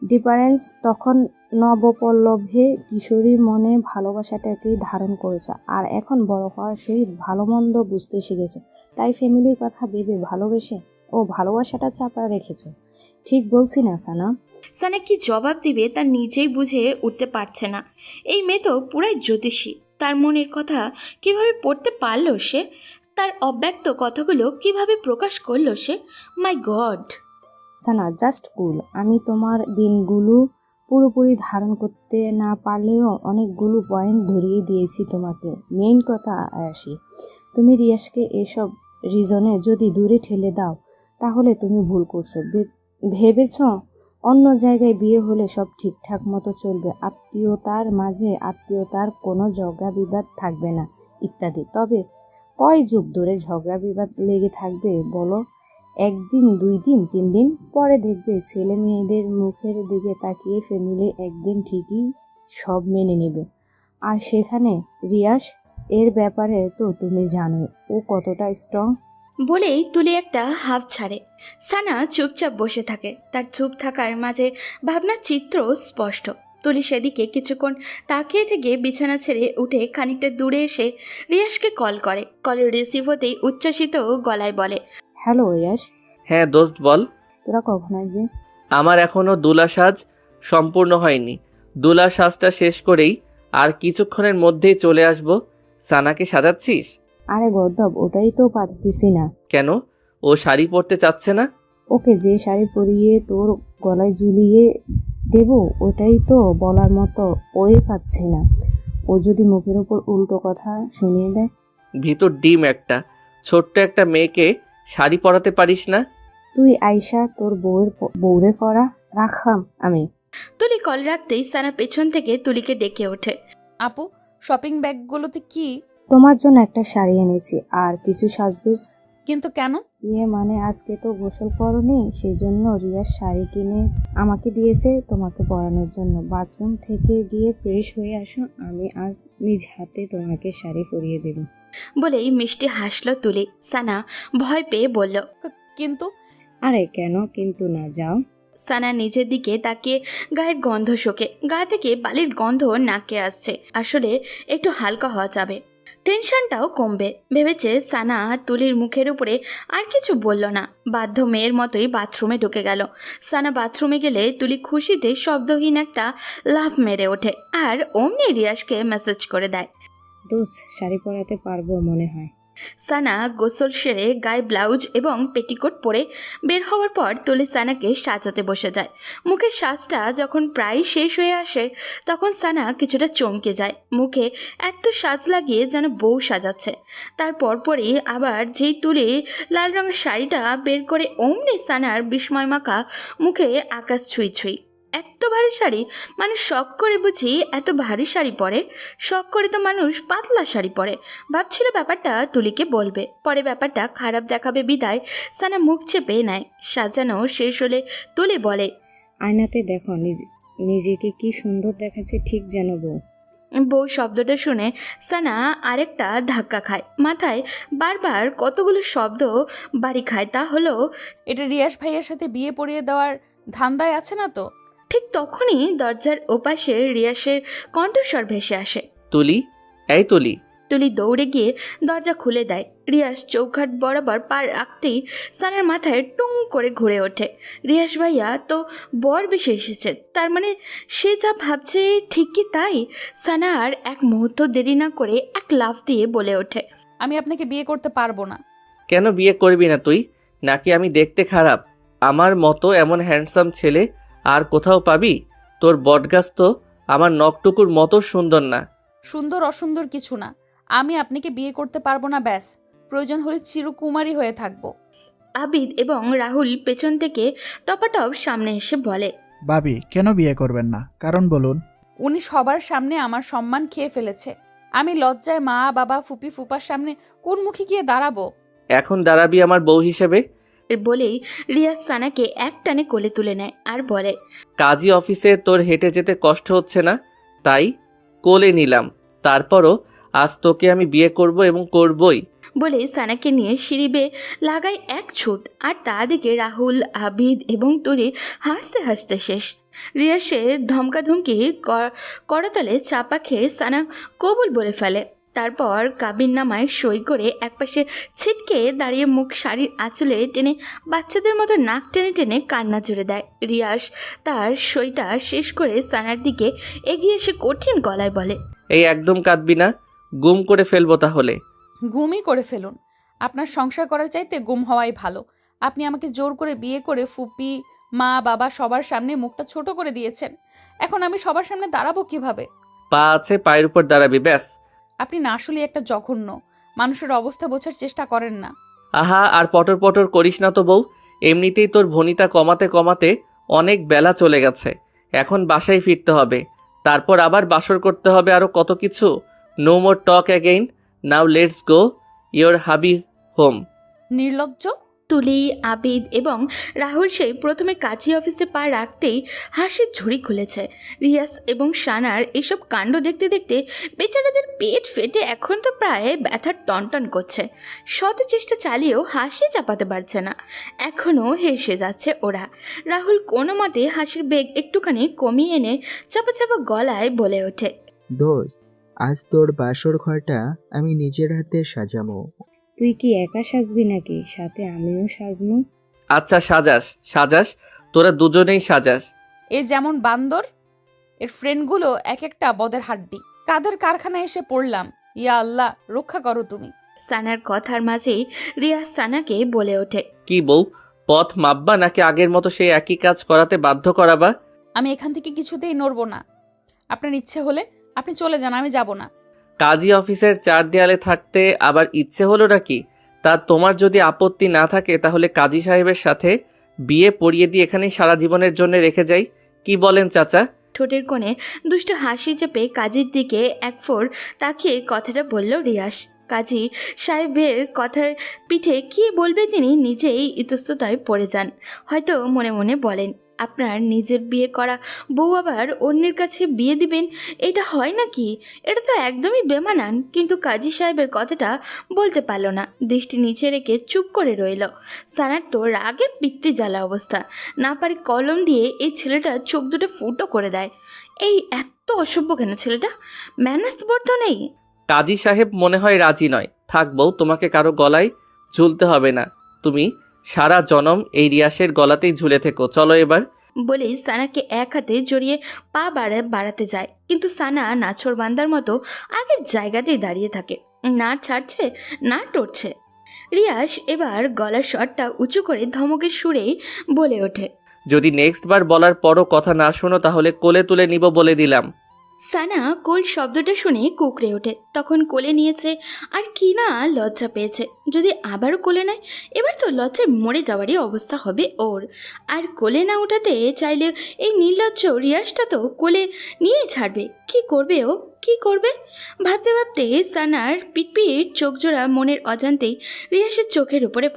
ডিফারেন্স তখন নবপল্লবে কিশোরীর মনে ভালোবাসাটাকেই ধারণ করেছ, আর এখন বড় হওয়ার সহিত ভালো মন্দ বুঝতে শিখেছ, তাই ফ্যামিলির কথা ভেবে ভালোবেসে ও ভালোবাসাটা চাপা রেখেছ। ঠিক বলছি না সানা? সানা কি জবাব দিবে তা নিজেই বুঝে উঠতে পারছে না। এই মেয়ে তো পুরাই জ্যোতিষী, তার মনের কথা কিভাবে পড়তে পারল সে? তার অব্যক্ত কথাগুলো কিভাবে প্রকাশ করলো সে? মাই গড! সানা জাস্ট কুল। আমি তোমার দিনগুলো পুরোপুরি ধারণ করতে না পারলেও অনেকগুলো পয়েন্ট ধরিয়ে দিয়েছি তোমাকে। মেইন কথা আসি, তুমি রিয়াজকে এসব রিজনে যদি দূরে ঠেলে দাও তাহলে তুমি ভুল করছো। ভেবেছ অন্য জায়গায় বিয়ে হলে সব ঠিকঠাক মতো চলবে, আত্মীয়তার মাঝে আত্মীয়তার কোনো ঝগড়া বিবাদ থাকবে না ইত্যাদি। তবে কয় যুগ ধরে ঝগড়া বিবাদ লেগে থাকবে বলো? একদিন, 2 দিন, 3 দিন পরে দেখবে ছেলে মেয়েদের মুখের দিকে তাকিয়ে ফ্যামিলি একদিন ঠিকই সব মেনে নেবে। আর সেখানে রিয়াজ এর ব্যাপারে তো তুমি জানো ও কতটা স্ট্রং। বলেই তুলি একটা হাফ ছাড়ে। সানা চুপচাপ বসে থাকে, তার চুপ থাকার মাঝে ভাবনার চিত্র স্পষ্ট। তুলি সেদিকে কিছুক্ষণ তাকিয়ে থেকে বিছানা ছেড়ে উঠে খানিকটা দূরে এসে রিয়াজকে কল করে। কলের রিসিভ হতেই উচ্ছ্বাসিত গলায় বলে, হ্যালো রিয়াজ, হ্যাঁ দোস্ত বল। তোরা কখন আসবে? আমার এখনও দুলা সাজ সম্পূর্ণ হয়নি। দুলা সাজটা শেষ করেই আর কিছুক্ষণের মধ্যেই চলে আসব। সানাকে সাজাচ্ছিস? আরে গর্দব, ওটাই তো পারতেছি না। কেন? ও শাড়ি পরতে চাচ্ছে না? ওকে যে শাড়ি পরিয়ে তোর গলায় ঝুলিয়ে দেব ওটাই তো বলার মতো ওই পাচ্ছে না। ও যদি মুখের উপর উল্টো কথা শুনিয়ে দেয়? ভিতর ডিম একটা, ছোট্ট একটা মেয়েকে শাড়ি পরাতে পারিস না? তুই আইসা তোর বউরে পরা রাখাম আমি। তুলি কল রাখতেই সানা পেছন থেকে তুলিকে ডেকে ওঠে। আপু, শপিং ব্যাগগুলোতে কি? তোমার জন্য একটা শাড়ি এনেছি আর কিছু সাজগোজ। কিন্তু কেন? মানে আজকে তো গোসল করনি, সেই জন্য রিয়াজ শাড়ি কিনে আমাকে দিয়েছে তোমাকে পরানোর জন্য। বাথরুম থেকে গিয়ে ফ্রেশ হয়ে আসো, আমি আজ নিজ হাতে তোমাকে শাড়ি পরিয়ে দেব। বলেই মিষ্টি হাসলো তুলি। সানা ভয় পেয়ে বলল, কিন্তু আরে কেন কিন্তু না, যাও। সানা নিজের দিকে তাকিয়ে গায়ের গন্ধ শোকে। গা থেকে বালির গন্ধ নাকে আসছে। আসলে একটু হালকা হওয়া যাবে, টেনশনটাও কমবে ভেবেছে সানা। তুলির মুখের উপরে আর কিছু বলল না, বাধ্য মেয়ের মতোই বাথরুমে ঢুকে গেল। সানা বাথরুমে গেলে তুলি খুশিতে শব্দহীন একটা লাফ মেরে ওঠে আর অমনি রিয়াজকে মেসেজ করে দেয়। দোস্ত, শাড়ি পরাতে পারবো মনে হয়। সানা গোসল সেরে গায়ে ব্লাউজ এবং পেটিকোট পরে বের হওয়ার পর তুলি সানাকে সাজাতে বসে যায়। মুখের সাজটা যখন প্রায় শেষ হয়ে আসে তখন সানা কিছুটা চমকে যায়। মুখে এত সাজ লাগিয়ে যেন বউ সাজাচ্ছে। তারপর পরই আবার যেই তুলি লাল রঙের শাড়িটা বের করে অমনি সানার বিস্ময় মাখা মুখে আকাশ ছুঁই ছুঁই। এত ভারী শাড়ি, মানুষ শখ করে বুঝি এত ভারী শাড়ি পরে? শখ করে তো মানুষ পাতলা শাড়ি পরে। ভাবছিল ব্যাপারটা তুলিকে বলবে, পরে ব্যাপারটা খারাপ দেখাবে বিদায় সানা মুখ চেপে নেয়। সাজানো শেষ হলে তুলি বলে, আয়নাতে দেখো নিজেকে কি সুন্দর দেখাচ্ছে, ঠিক যেন বউ। বউ শব্দটা শুনে সানা আরেকটা ধাক্কা খায়। মাথায় বারবার কতগুলো শব্দ বাড়ি খায়। তা হলো, এটা রিয়াজ ভাইয়ের সাথে বিয়ে পড়িয়ে দেওয়ার ধান্দায় আছে না তো? ঠিক তখনই দরজার ওপাশে রিয়াসের কণ্ঠস্বর ভেসে আসে। তুলি, এই তুলি। তুলি দৌড়ে গিয়ে দরজা খুলে দেয়। রিয়াস চৌখাট বরাবর পা রাখতেই সানার মাথায় টুং করে ঘুরে ওঠে। রিয়াস ভাইয়া তো বর বেশি এসেছে, তার মানে সে যা ভাবছে ঠিক কি তাই? সানা আর এক মুহূর্ত দেরি না করে এক লাফ দিয়ে বলে ওঠে, আমি আপনাকে বিয়ে করতে পারবো না। কেন বিয়ে করবি না তুই? নাকি আমি দেখতে খারাপ? আমার মতো এমন হ্যান্ডসাম ছেলে আর কোথাও পাবি? তোর বটগাছ তো আমার নখটুকুর মতো সুন্দর না। সুন্দর অসুন্দর কিছু না, আমি আপনাকে বিয়ে করতে পারবো না, ব্যাস। প্রয়োজন হলে চিরকুমারী হয়ে থাকবো। আবিদ এবং রাহুল পেছন থেকে টপাটপ সামনে এসে বলে, ভাবি কেন বিয়ে করবেন না, কারণ বলুন। উনি সবার সামনে আমার সম্মান খেয়ে ফেলেছে। আমি লজ্জায় মা বাবা ফুপি ফুপার সামনে কোন মুখে গিয়ে দাঁড়াবো? এখন দাঁড়াবি আমার বউ হিসেবে? বলেই রিয়াজ সানাকে এক টানে কোলে তুলে নেয় আর বলে, কাজী অফিসে তোর হেঁটে যেতে কষ্ট হচ্ছে না, তাই কোলে নিলাম। তারপরও আজ তোকে আমি বিয়ে করব এবং করবই। বলে সানাকে নিয়ে সিঁড়ি বেয়ে লাগায় এক ছুট। আর তা দিকে রাহুল, আবিদ এবং তুলি হাসতে হাসতে শেষ। রিয়াসের ধমকাধমকি করতালে চাপা খেয়ে সানা কবুল বলে ফেলে। তারপর কাবিননামায় সই করে একপাশে ছিটকে দাঁড়িয়ে মুখ শাড়ির আঁচলে টেনে বাচ্চাদের মতো নাক টেনে টেনে কান্না জুড়ে দেয়। রিয়াস তার সইটা শেষ করে সানার দিকে এগিয়ে এসে কঠিন গলায় বলে, এই একদম কাঁদবি না, গুম করে ফেলবো তাহলে। গুমই করে ফেলুন। আপনার সংসার করার চাইতে গুম হওয়াই ভালো। আপনি আমাকে জোর করে বিয়ে করে ফুপি মা বাবা সবার সামনে মুখটা ছোট করে দিয়েছেন। এখন আমি সবার সামনে দাঁড়াবো কিভাবে? পা আছে, পায়ের উপর দাঁড়াবি ব্যাস। আপনি না আসলে একটা জঘন্য, মানুষের অবস্থা বোঝার চেষ্টা করেন না। আহা, আর পটর পটর করিস না তো বউ। এমনিতেই তোর ভনিতা কমাতে কমাতে অনেক বেলা চলে গেছে। এখন বাসায় ফিরতে হবে, তারপর আবার বাসর করতে হবে, আরও কত কিছু। No more talk again, now let's go your hubby home. নির্লজ্জ। তুলি, আবিদ এবং রাহুল সেই প্রথমে কাজী অফিসে পা রাখতেই হাসির ঝুড়ি খুলেছে। রিয়াস এবং সানার এসব কাণ্ড দেখতে দেখতে বেচারাদের পেট ফেটে এখন তো প্রায় ব্যথার টনটন করছে। শত চেষ্টা চালিয়েও হাসি চাপাতে পারছে না, এখনও হেসে যাচ্ছে ওরা। রাহুল কোনো মতে হাসির বেগ একটুখানি কমিয়ে এনে চাপা চাপা গলায় বলে ওঠে, দোস্ত, আজ তোর বাসর ঘরটা আমি নিজের হাতে সাজাবো। তুই কি একা সাজবি নাকি সাথে আমিও সাজবো? আচ্ছা, সাজাস সাজাস, তোরা দুজনেই সাজাস। এ যেমন বান্দর, এর ফ্রেন্ডগুলো এক একটা বদের হাড্ডি। কাদের কারখানায় এসে পড়লাম, ইয়া আল্লাহ রক্ষা করো তুমি। সানার কথার মাঝেই রিয়াজ সানাকে বলে ওঠে, কি বউ, পথ মাপবা নাকি আগের মতো সেই একই কাজ করাতে বাধ্য করাবা? আমি এখান থেকে কিছুতেই নড়বো না। আপনার ইচ্ছে হলে আপনি চলে যান, আমি যাব না। কাজী অফিসের চার দেয়ালে থাকতে আবার ইচ্ছে হলো নাকি? তা তোমার যদি আপত্তি না থাকে তাহলে কাজী সাহেবের সাথে বিয়ে পড়িয়ে দিয়ে এখানেই সারা জীবনের জন্য রেখে যাই, কি বলেন চাচা? ঠোঁটের কোণে দুষ্ট হাসি চেপে কাজীর দিকে এক ফোর তাকিয়ে কথাটা বলল রিয়াস। কাজী সাহেবের কথার পিঠে কি বলবে তিনি নিজেই ইতস্ততায় পড়ে যান। হয়তো মনে মনে বলেন, আপনার নিজের বিয়ে করা বউ আবার অন্যের কাছে বিয়ে দিবেন, এটা হয় নাকি? এটা তো একদমই বেমানান। কিন্তু কাজী সাহেবের কথাটা বলতে পারল না, দৃষ্টি নিচে রেখে চুপ করে রইল। সানার তো রাগে পিত্তি জ্বালা অবস্থা, না পারে কলম দিয়ে এই ছেলেটার চোখ দুটো ফুটো করে দেয়। এই এত অসভ্য কেন ছেলেটা? ম্যানার্স বোধ তো নেই। কাজী সাহেব মনে হয় রাজি নয়। থাক বউ, তোমাকে কারো গলায় ঝুলতে হবে না, তুমি সারা জনম এই রিয়াসের গলাতেই ঝুলে থেকো। চলো এবার। বলেই সানাকে এক হাতে জড়িয়ে পা বাড়াতে যায়, কিন্তু সানা নাছোড় বান্দার মতো আগের জায়গাতেই দাঁড়িয়ে থাকে, না ছাড়ছে না টরছে। রিয়াস এবার গলার স্বরটা উঁচু করে ধমকের সুরেই বলে ওঠে, যদি নেক্সট বার বলার পরও কথা না শোনো তাহলে কোলে তুলে নিব বলে দিলাম। সানা কোল শব্দটা শুনে কুকড়ে ওঠে। তখন কোলে নিয়েছে আর কি না লজ্জা পেয়েছে। যদি আবারও কোলে নেয় এবার তো লজ্জায় মরে যাওয়ারই অবস্থা হবে ওর। আর কোলে না ওঠাতে চাইলে এই নির্লজ্জ রিয়াসটা তো কোলে নিয়েই ছাড়বে। কি করবে ও, কি করবে? ভাবতে ভাবতে সানার পিটপিট চোখ জোড়া মনের অজান্তেই রিয়াসের চোখের উপরে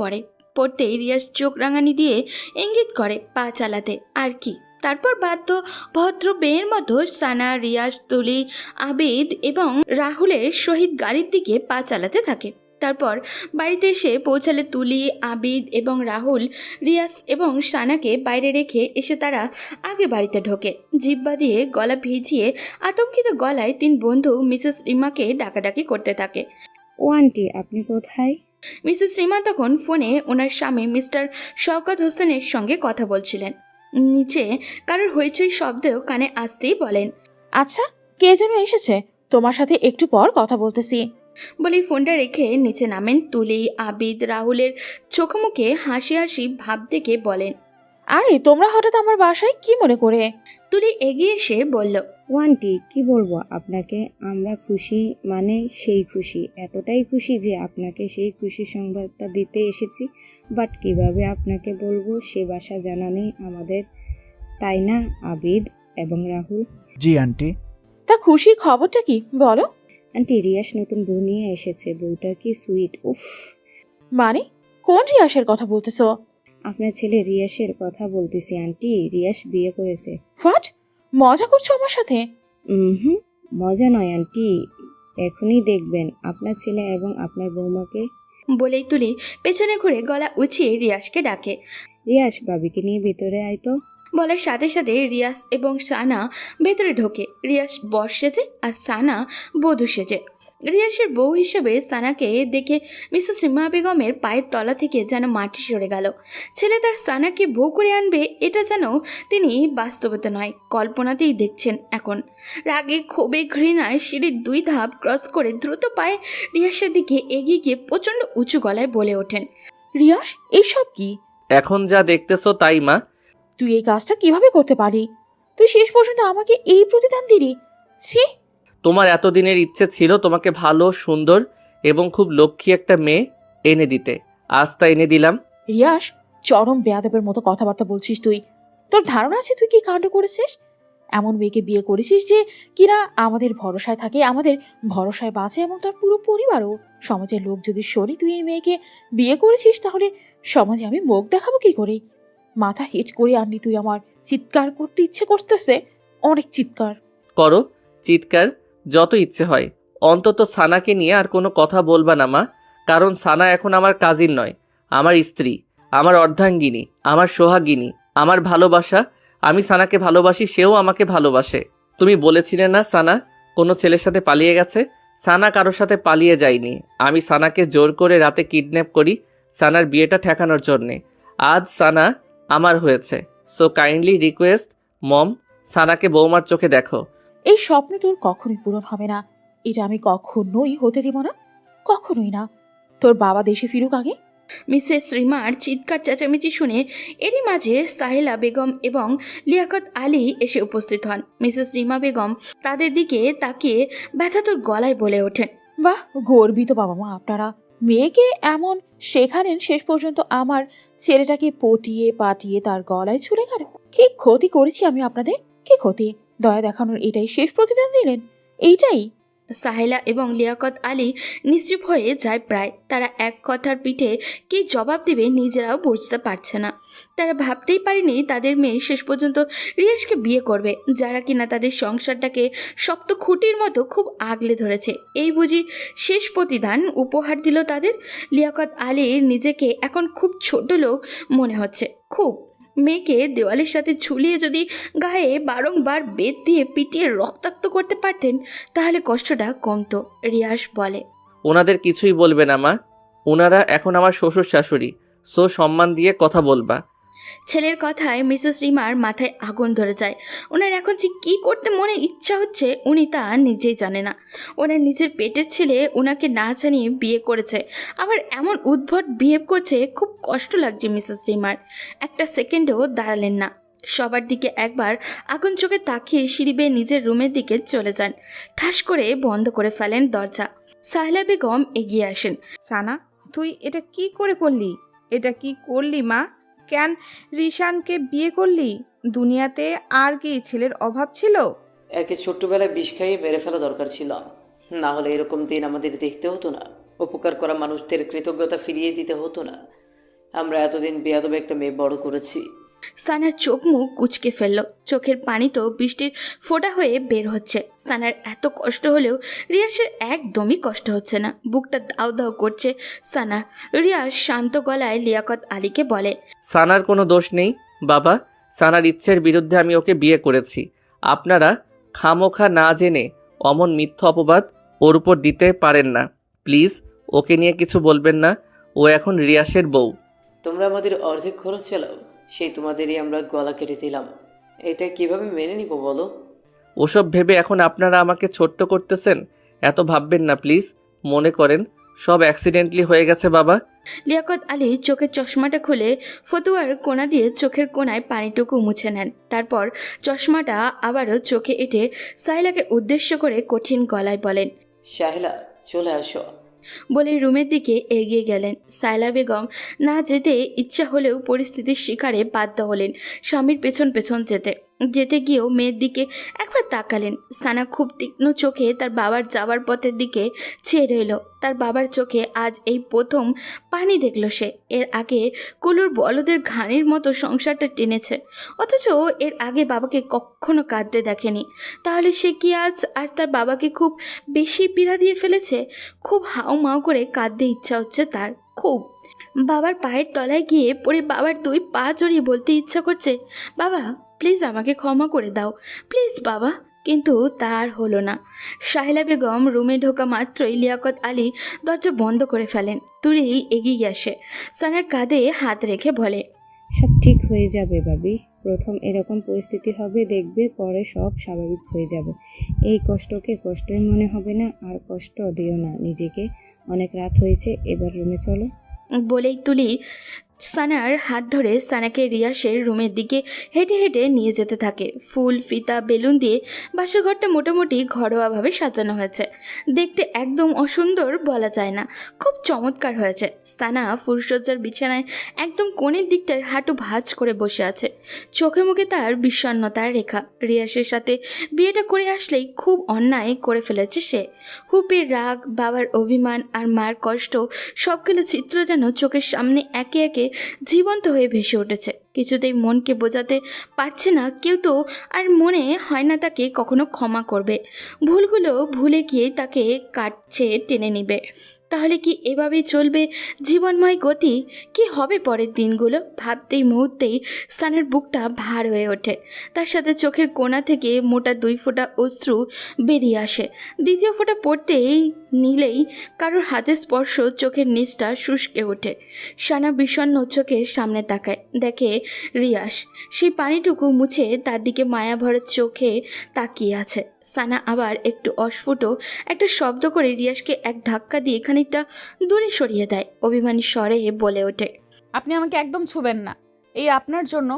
পড়তেই রিয়াস চোখ রাঙানি দিয়ে ইঙ্গিত করে পা চালাতে। আর কি, তারপর বাধ্য ভদ্র মেয়ের মতো সানা, রিয়াজ, তুলি, আবিদ এবং রাহুলের সহিত গাড়ির দিকে পা চালাতে থাকে। তারপর বাড়িতে এসে পৌঁছালে তুলি, আবিদ এবং রাহুল রিয়াজ এবং সানাকে বাইরে রেখে এসে তারা আগে বাড়িতে ঢোকে। জিহ্বা দিয়ে গলা ভিজিয়ে আতঙ্কিত গলায় তিন বন্ধু মিসেস রিমাকে ডাকাডাকি করতে থাকে। ও আন্টি, আপনি কোথায়? মিসেস রিমা তখন ফোনে ওনার স্বামী মিস্টার শওকত হোসেনের সঙ্গে কথা বলছিলেন। নিচে কারোর হইচই শব্দেও কানে আসতেই বলেন, আচ্ছা, কে যেন এসেছে, তোমার সাথে একটু পর কথা বলতেছি। বলেই ফোনটা রেখে নিচে নামেন তুলি। আবিদ রাহুলের চোখমুখে হাসি হাসি ভাব দেখে বলেন, আরে তোমরা হঠাৎ আমার বাসায় কি মনে করে? তুলি এগিয়ে এসে বলল, ও আন্টি, কি বলবো আপনাকে, আমরা খুশি মানে সেই খুশি, এতটাই খুশি যে আপনাকে সেই খুশি সংবাদটা দিতে এসেছি। বাট কিভাবে আপনাকে বলবো সে ভাষা জানা নেই আমাদের, তাই না আবিদ এবং রাহুল? জি আন্টি। তা খুশির খবরটা কি বলো? আন্টি, রিয়াস নতুন বউ নিয়ে এসেছে, বউটা কি সুইট! উফ! মানে কোন রিয়াসের কথা বলতেছো? আপনার ছেলে রিয়াসের কথা বলতেছি আন্টি, রিয়াস বিয়ে করেছে। হোয়াট? মজা করছো আমার সাথে? হুম, মজা নয় আন্টি, এখনই দেখবেন আপনার ছেলে এবং আপনার বৌমাকে। বলেই তুলি পেছনে ঘুরে গলা উঁচিয়ে রিয়াসকে ডাকে। রিয়াস, ভাবিকে নিয়ে ভিতরে আয় তো। বলার সাথে সাথে রিয়াস এবং সানা ভেতরে ঢোকে। রিয়াস বর সেজে আর সানা বধূ সেজে। রিয়াসের বউ হিসেবে সানাকে দেখে মিসেস রিমা বেগমের পায়ের তলা থেকে যেন মাটি সরে গেল। ছেলে তার সানাকে বউ করে আনবে, এটা যেন তিনি বাস্তবতা নয় কল্পনাতেই দেখছেন এখন। রাগে ক্ষোভে ঘৃণায় সিঁড়ির 2 ধাপ ক্রস করে দ্রুত পায়ে রিয়াসের দিকে এগিয়ে গিয়ে প্রচণ্ড উঁচু গলায় বলে ওঠেন, রিয়াস, এইসব কি? এখন যা দেখতেছো তাই মা। তুই এই কাজটা কিভাবে করতে পারি? তুই শেষ পর্যন্ত আমাকে এই প্রতিদান দিলি? ছি! তোমার এতদিনের ইচ্ছে ছিল তোমাকে ভালো, সুন্দর এবং খুব লক্ষ্মী একটা মেয়ে এনে দিতে, আজ তা এনে দিলাম। রিয়াস, চরম বেয়াদবের মতো কথাবার্তা বলছিস তুই। তোর ধারণা আছে তুই কি কাণ্ড করেছিস? এমন মেয়েকে বিয়ে করেছিস যে কিনা আমাদের ভরসায় থাকে, আমাদের ভরসায় বাঁচে এবং তার পুরো পরিবারও। সমাজের লোক যদি শোনে তুই এই মেয়েকে বিয়ে করেছিস, তাহলে সমাজে আমি মুখ দেখাবো কি করে? মাথা হিট করে আনলি তুই আমার। চিৎকার করতে ইচ্ছে করতেছে, অনেক চিৎকার। করো চিৎকার, যত ইচ্ছে হয়। অন্তত সানাকে নিয়ে আর কোনো কথা বলবা না মা, কারণ সানা এখন আমার কাজিন নয়, আমার স্ত্রী, আমার অর্ধাঙ্গিনী, আমার সোহাগিনী, আমার ভালোবাসা। আমি সানাকে ভালোবাসি, সেও আমাকে ভালোবাসে। তুমি বলেছিলে না সানা কোনো ছেলের সাথে পালিয়ে গেছে? সানা কারোর সাথে পালিয়ে যায়নি। আমি সানাকে জোর করে রাতে কিডন্যাপ করি সানার বিয়েটা ঠেকানোর জন্যে। আজ সানা আমার হয়েছে। সো কাইন্ডলি রিকোয়েস্ট মম, সানাকে বৌমার চোখে দেখো। এই স্বপ্ন তোর কখনোই পূরণ হবে না। এটা আমি কখনোই হতে দিব না, কখনোই না। তোর বাবা দেশে ফিরুক আগে। মিসেস রিমার চিৎকার চেঁচামেচি শুনে এরই মাঝে সাহেলা বেগম এবং লিয়াকত আলী এসে উপস্থিত হন। মিসেস রিমা বেগম তাদের দিকে তাকিয়ে ব্যথাতুর গলায় বলে ওঠেন, বাহ, গর্বিত বাবা মা আপনারা। মেয়েকে এমন শেখালেন, শেষ পর্যন্ত আমার ছেলেটাকে পটিয়ে পাটিয়ে তার গলায় ছুঁড়ে গেল। কি ক্ষতি করেছি আমি আপনাদের? কি ক্ষতি? দয়া দেখানোর এটাই শেষ প্রতিদান দিলেন? এইটাই? সাহেলা এবং লিয়াকত আলী নিশ্চুপ হয়ে যায় প্রায়। তারা এক কথার পিঠে কী জবাব দেবে নিজেরাও বুঝতে পারছে না। তারা ভাবতেই পারেনি তাদের মেয়ে শেষ পর্যন্ত রিয়াজকে বিয়ে করবে, যারা কিনা তাদের সংসারটাকে শক্ত খুঁটির মতো খুব আগলে ধরেছে। এই বুঝি শেষ প্রতিদান উপহার দিল তাদের। লিয়াকত আলীর নিজেকে এখন খুব ছোট লোক মনে হচ্ছে, খুব। মেয়েকে দেওয়ালের সাথে ঝুলিয়ে যদি গায়ে বারংবার বেত দিয়ে পিটিয়ে রক্তাক্ত করতে পারতেন তাহলে কষ্টটা কমতো। রিয়াস বলে, ওনাদের কিছুই বলবে না মা, ওনারা এখন আমার শ্বশুর শাশুড়ি, সো সম্মান দিয়ে কথা বলবা। ছেলের কথায় মিসেস রিমার মাথায় আগুন ধরে যায়। ওনার এখন যে কী করতে মনে ইচ্ছা হচ্ছে উনি তা নিজেই জানে না। ওনার নিজের পেটের ছেলে ওনাকে না জানিয়ে বিয়ে করেছে, আবার এমন উদ্ভট বিহেভ করছে। খুব কষ্ট লাগছে মিসেস রিমার। একটা সেকেন্ডও দাঁড়ালেন না, সবার দিকে একবার আগুন চোখে তাকিয়ে সিঁড়ি বেয়ে নিজের রুমের দিকে চলে যান। ঠাস করে বন্ধ করে ফেলেন দরজা। সাহেলা বেগম এগিয়ে আসেন। সানা, তুই এটা কি করে করলি? এটা কি করলি মা? কেন রিশানকে বিয়ে করলি? দুনিয়াতে আর কি ছেলের অভাব ছিল? একে ছোট্টবেলায় বিষ খাইয়ে মেরে ফেলা দরকার ছিল, না হলে এরকম দিন আমাদের দেখতে হতো না। উপকার করা মানুষদের কৃতজ্ঞতা ফিরিয়ে দিতে হতো না। আমরা এতদিন বেয়াদব একটা মেয়ে বড় করেছি। সানার চোখ মুখ কুঁচকে ফেলল, চোখের পানি তো বৃষ্টির ফোঁটা হয়ে বের হচ্ছে। সানার এত কষ্ট হলেও রিয়াসের একদমই কষ্ট হচ্ছে না, বুকটা দাউ দাউ করছে সানার। রিয়াস শান্ত গলায় লিয়াকত আলীকে বলে, সানার কোনো দোষ নেই বাবা, সানার ইচ্ছের বিরুদ্ধে আমি ওকে বিয়ে করেছি। আপনারা খামোখা না জেনে অমন মিথ্যা অপবাদ ওর উপর দিতে পারেন না। প্লিজ ওকে নিয়ে কিছু বলবেন না, ও এখন রিয়াসের বউ। তোমরা আমাদের অর্ধেক খরচ চালাও, সেই তোমাদেরই আমরা গলা কেটে দিলাম। এটা কিভাবে মেনে নিব বলো? ওসব ভেবে এখন আপনারা আমাকে ছোট্ট করতেছেন, এত ভাববেন না প্লিজ। মনে করেন সব অ্যাক্সিডেন্টলি হয়ে গেছে বাবা। লিয়াকত আলী চোখের চশমাটা খুলে ফতুয়ার কোণা দিয়ে চোখের কোণায় পানিটুকু মুছে নেন। তারপর চশমাটা আবারও চোখে এঁটে সাহেলাকে উদ্দেশ্য করে কঠিন গলায় বলেন, শাহেলা চলে আসো। বলে রুমের দিকে এগিয়ে গেলেন। সায়লা বেগম না যেতে ইচ্ছা হলেও পরিস্থিতির শিকারে বাধ্য হলেন স্বামীর পেছন পেছন যেতে গিয়েও মেয়ের দিকে একবার তাকালেন। সানা খুব তীক্ষ্ণ চোখে তার বাবার যাওয়ার পথের দিকে চেয়ে রইল। তার বাবার চোখে আজ এই প্রথম পানি দেখল সে। এর আগে কুলুর বলদের ঘানির মতো সংসারটা টেনেছে, অথচ এর আগে বাবাকে কখনো কাঁদতে দেখেনি। তাহলে সে কি আজ আর তার বাবাকে খুব বেশি পীড়া দিয়ে ফেলেছে? খুব হাউমাউ করে কাঁদতে ইচ্ছা হচ্ছে তার, খুব। বাবার পায়ের তলায় গিয়ে পড়ে বাবার দুই পা জড়িয়ে বলতে ইচ্ছা করছে, বাবা প্লিজ আমাকে ক্ষমা করে দাও, প্লিজ বাবা। কিন্তু তার হলো না। শাহেলা বেগম রুমে ঢোকা মাত্রই লিয়াকত আলী দরজা বন্ধ করে ফেলেন। তুলি এগিয়ে আসে, সানার কাঁধে হাত রেখে বলে, সব ঠিক হয়ে যাবে ভাবি। প্রথম এরকম পরিস্থিতি হবে, দেখবে পরে সব স্বাভাবিক হয়ে যাবে। এই কষ্টকে কষ্টই মনে হবে না। আর কষ্ট দিও না নিজেকে, অনেক রাত হয়েছে, এবার রুমে চলো। বলেই তুলি সানার হাত ধরে সানাকে রিয়াসের রুমের দিকে হেঁটে হেঁটে নিয়ে যেতে থাকে। ফুল, ফিতা, বেলুন দিয়ে বাসর ঘরটা মোটামুটি ঘরোয়াভাবে সাজানো হয়েছে। দেখতে একদম অসুন্দর বলা যায় না, খুব চমৎকার হয়েছে। সানা ফুলসজ্জার বিছানায় একদম কোণের দিকটায় হাঁটু ভাঁজ করে বসে আছে। চোখে মুখে তার বিষণ্ণতার রেখা। রিয়াসের সাথে বিয়েটা করে আসলেই খুব অন্যায় করে ফেলেছে সে। হুপির রাগ, বাবার অভিমান আর মার কষ্ট সবগুলো চিত্র যেন চোখের সামনে একে একে জীবন্ত হয়ে ভেসে উঠেছে। কিছুতেই মনকে বোঝাতে পারছে না, কেউ তো আর মনে হয় না তাকে কখনো ক্ষমা করবে। ভুলগুলো ভুলে গিয়ে তাকে কাটছে টেনে নিবে। তাহলে কি এভাবেই চলবে জীবনময় গতি? কি হবে পরের দিনগুলো? ভাবতেই মুহূর্তেই স্থানের বুকটা ভার হয়ে ওঠে। তার সাথে চোখের কোণা থেকে মোটা 2 ফোঁটা অশ্রু বেরিয়ে আসে। দ্বিতীয় ফোঁটা পড়তেই নিলেই কারোর হাতের স্পর্শ চোখের নিচটা শুষ্কে ওঠে। সানা বিষণ্ণ চোখের সামনে তাকায়, দেখে রিয়াস সেই পানিটুকু মুছে তার দিকে মায়া ভরা চোখে তাকিয়ে আছে। সানা আবার একটু অস্ফুট একটা শব্দ করে রিয়াসকে এক ধাক্কা দিয়ে খানিকটা দূরে সরিয়ে দেয়। অভিমানী স্বরে বলে ওঠে, আপনি আমাকে একদম ছুবেন না। এই আপনার জন্য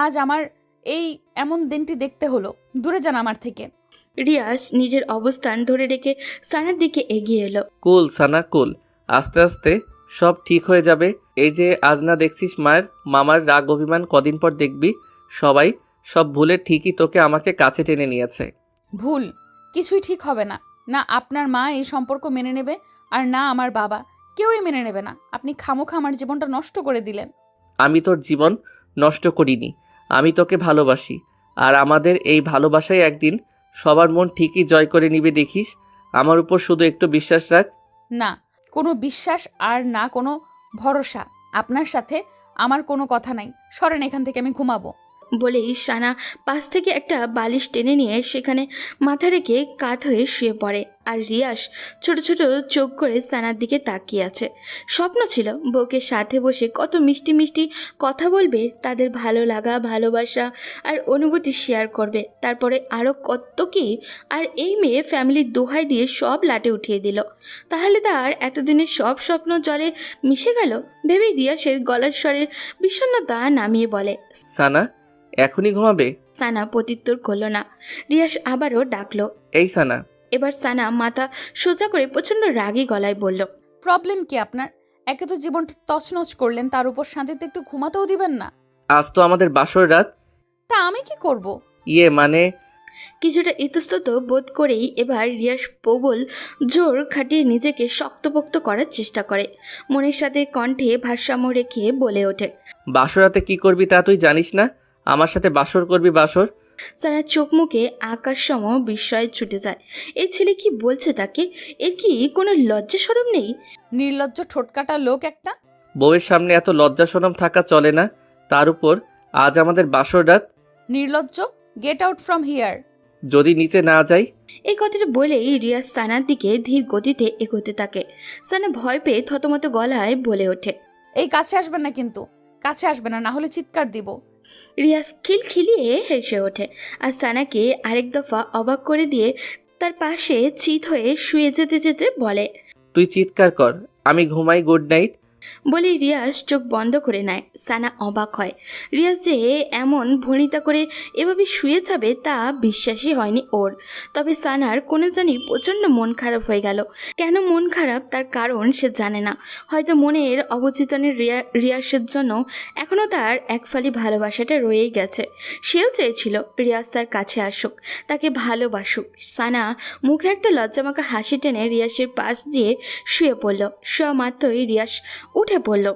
আজ আমার এই এমন দিনটি দেখতে হলো। দূরে যান আমার থেকে। রিয়াস নিজের অবস্থান ধরে রেখে সানার দিকে এগিয়ে এলো। কুল সানা কুল, আস্তে আস্তে সব ঠিক হয়ে যাবে। এই যে আজ না দেখছিস মামার রাগ অভিমান, কদিন পর দেখবি সবাই সব ভুলে ঠিকই তোকে আমাকে কাছে টেনে নিয়েছে। ভুল কিছুই ঠিক হবে না। না আপনার মা এই সম্পর্ক মেনে নেবে, আর না আমার বাবা, কেউই মেনে নেবে না। আপনি খামোখা আমার জীবনটা নষ্ট করে দিলেন। আমি তোর জীবন নষ্ট করিনি, আমি তোকে ভালোবাসি। আর আমাদের এই ভালোবাসায় একদিন সবার মন ঠিকই জয় করে নিবে, দেখিস। আমার উপর শুধু একটু বিশ্বাস রাখ। না কোনো বিশ্বাস আর না কোনো ভরসা। আপনার সাথে আমার কোনো কথা নাই। সরেন এখান থেকে, আমি ঘুমাবো। বলেই সানা পাশ থেকে একটা বালিশ টেনে নিয়ে সেখানে মাথা রেখে কাত হয়ে শুয়ে পড়ে। আর রিয়াস ছোট ছোট চোখ করে সানার দিকে তাকিয়ে আছে। স্বপ্ন ছিল বউকে সাথে বসে কত মিষ্টি মিষ্টি কথা বলবে, তাদের ভালো লাগা, ভালোবাসা আর অনুভূতি শেয়ার করবে। তারপরে আরও কত কি। আর এই মেয়ে ফ্যামিলির দোহাই দিয়ে সব লাটে উঠিয়ে দিল। তাহলে তার এতদিনের সব স্বপ্ন জলে মিশে গেল ভেবে রিয়াসের গলার স্বরের বিষণ্ণতা নামিয়ে বলে, সানা এখনই ঘুমাবে? সানা প্রত্যুত্তর করল না। রিয়াস আবারও ডাকলো। এই সানা। এবার সানা মাথা সোজা করে প্রচণ্ড রাগী গলায় বলল, প্রবলেম কি আপনার? একে তো জীবনটা তছনছ করলেন, তার উপর শান্তিতে একটু ঘুমাতেও দিবেন না। আজ তো আমাদের বাসর রাত। তা আমি কি করব? মানে কিছুটা ইতস্তত বোধ করেই এবার রিয়াস প্রবল জোর খাটিয়ে নিজেকে শক্তপোক্ত করার চেষ্টা করে। মনের সাথে কণ্ঠে ভারসাম্য রেখে বলে ওঠে, বাসর রাতে কি করবি তা তুই জানিস না? আমার সাথে বাসর করবি বাসর? সানার চোখ মুখে আকাশসম বিস্ময়ে ছুটে যায়। এই ছেলে কি বলছে তাকে? এর কি কোনো লজ্জা শরম নেই? নির্লজ্জ ঠোটকাটা লোক একটা। বউয়ের সামনে এত লজ্জা শরম থাকা চলে না। তার উপর আজ আমাদের বাসর রাত। নির্লজ্জ, গেট আউট ফ্রম হিয়ার। যদি নিচে না যাই? এই কথাটা বলেই রিয়াজ সানার দিকে ধীর গতিতে এগোতে থাকে। সানা ভয় পেয়ে থতমত গলায় বলে ওঠে, এই কাছে আসবেন না কিন্তু, কাছে আসবেন না, না হলে চিৎকার দিব। রিয়াজ খিলখিলিয়ে হেসে ওঠে আর সানাকে আরেক দফা অবাক করে দিয়ে তার পাশে চিত হয়ে শুয়ে যেতে যেতে বলে, তুই চিৎকার কর, আমি ঘুমাই, গুড নাইট। বলে রিয়াজ চোখ বন্ধ করে নেয়। সানা অবাক হয়। রিয়াজ যে এমন ভনিতা করে এভাবে শুয়ে যাবে তা বিশ্বাসই হয়নি ওর। তবে সানার কোনো জানি প্রচণ্ড মন খারাপ হয়ে গেল। কেন মন খারাপ তার কারণ সে জানে না। হয়তো মনের অবচেতনের রিয়াজের জন্য এখনও তার একফালি ভালোবাসাটা রয়েই গেছে। সেও চেয়েছিল রিয়াজ তার কাছে আসুক, তাকে ভালোবাসুক। সানা মুখে একটা লজ্জামাখা হাসি টেনে রিয়াজের পাশ দিয়ে শুয়ে পড়ল। শোয়া মাত্রই রিয়াজ উঠে পড়ল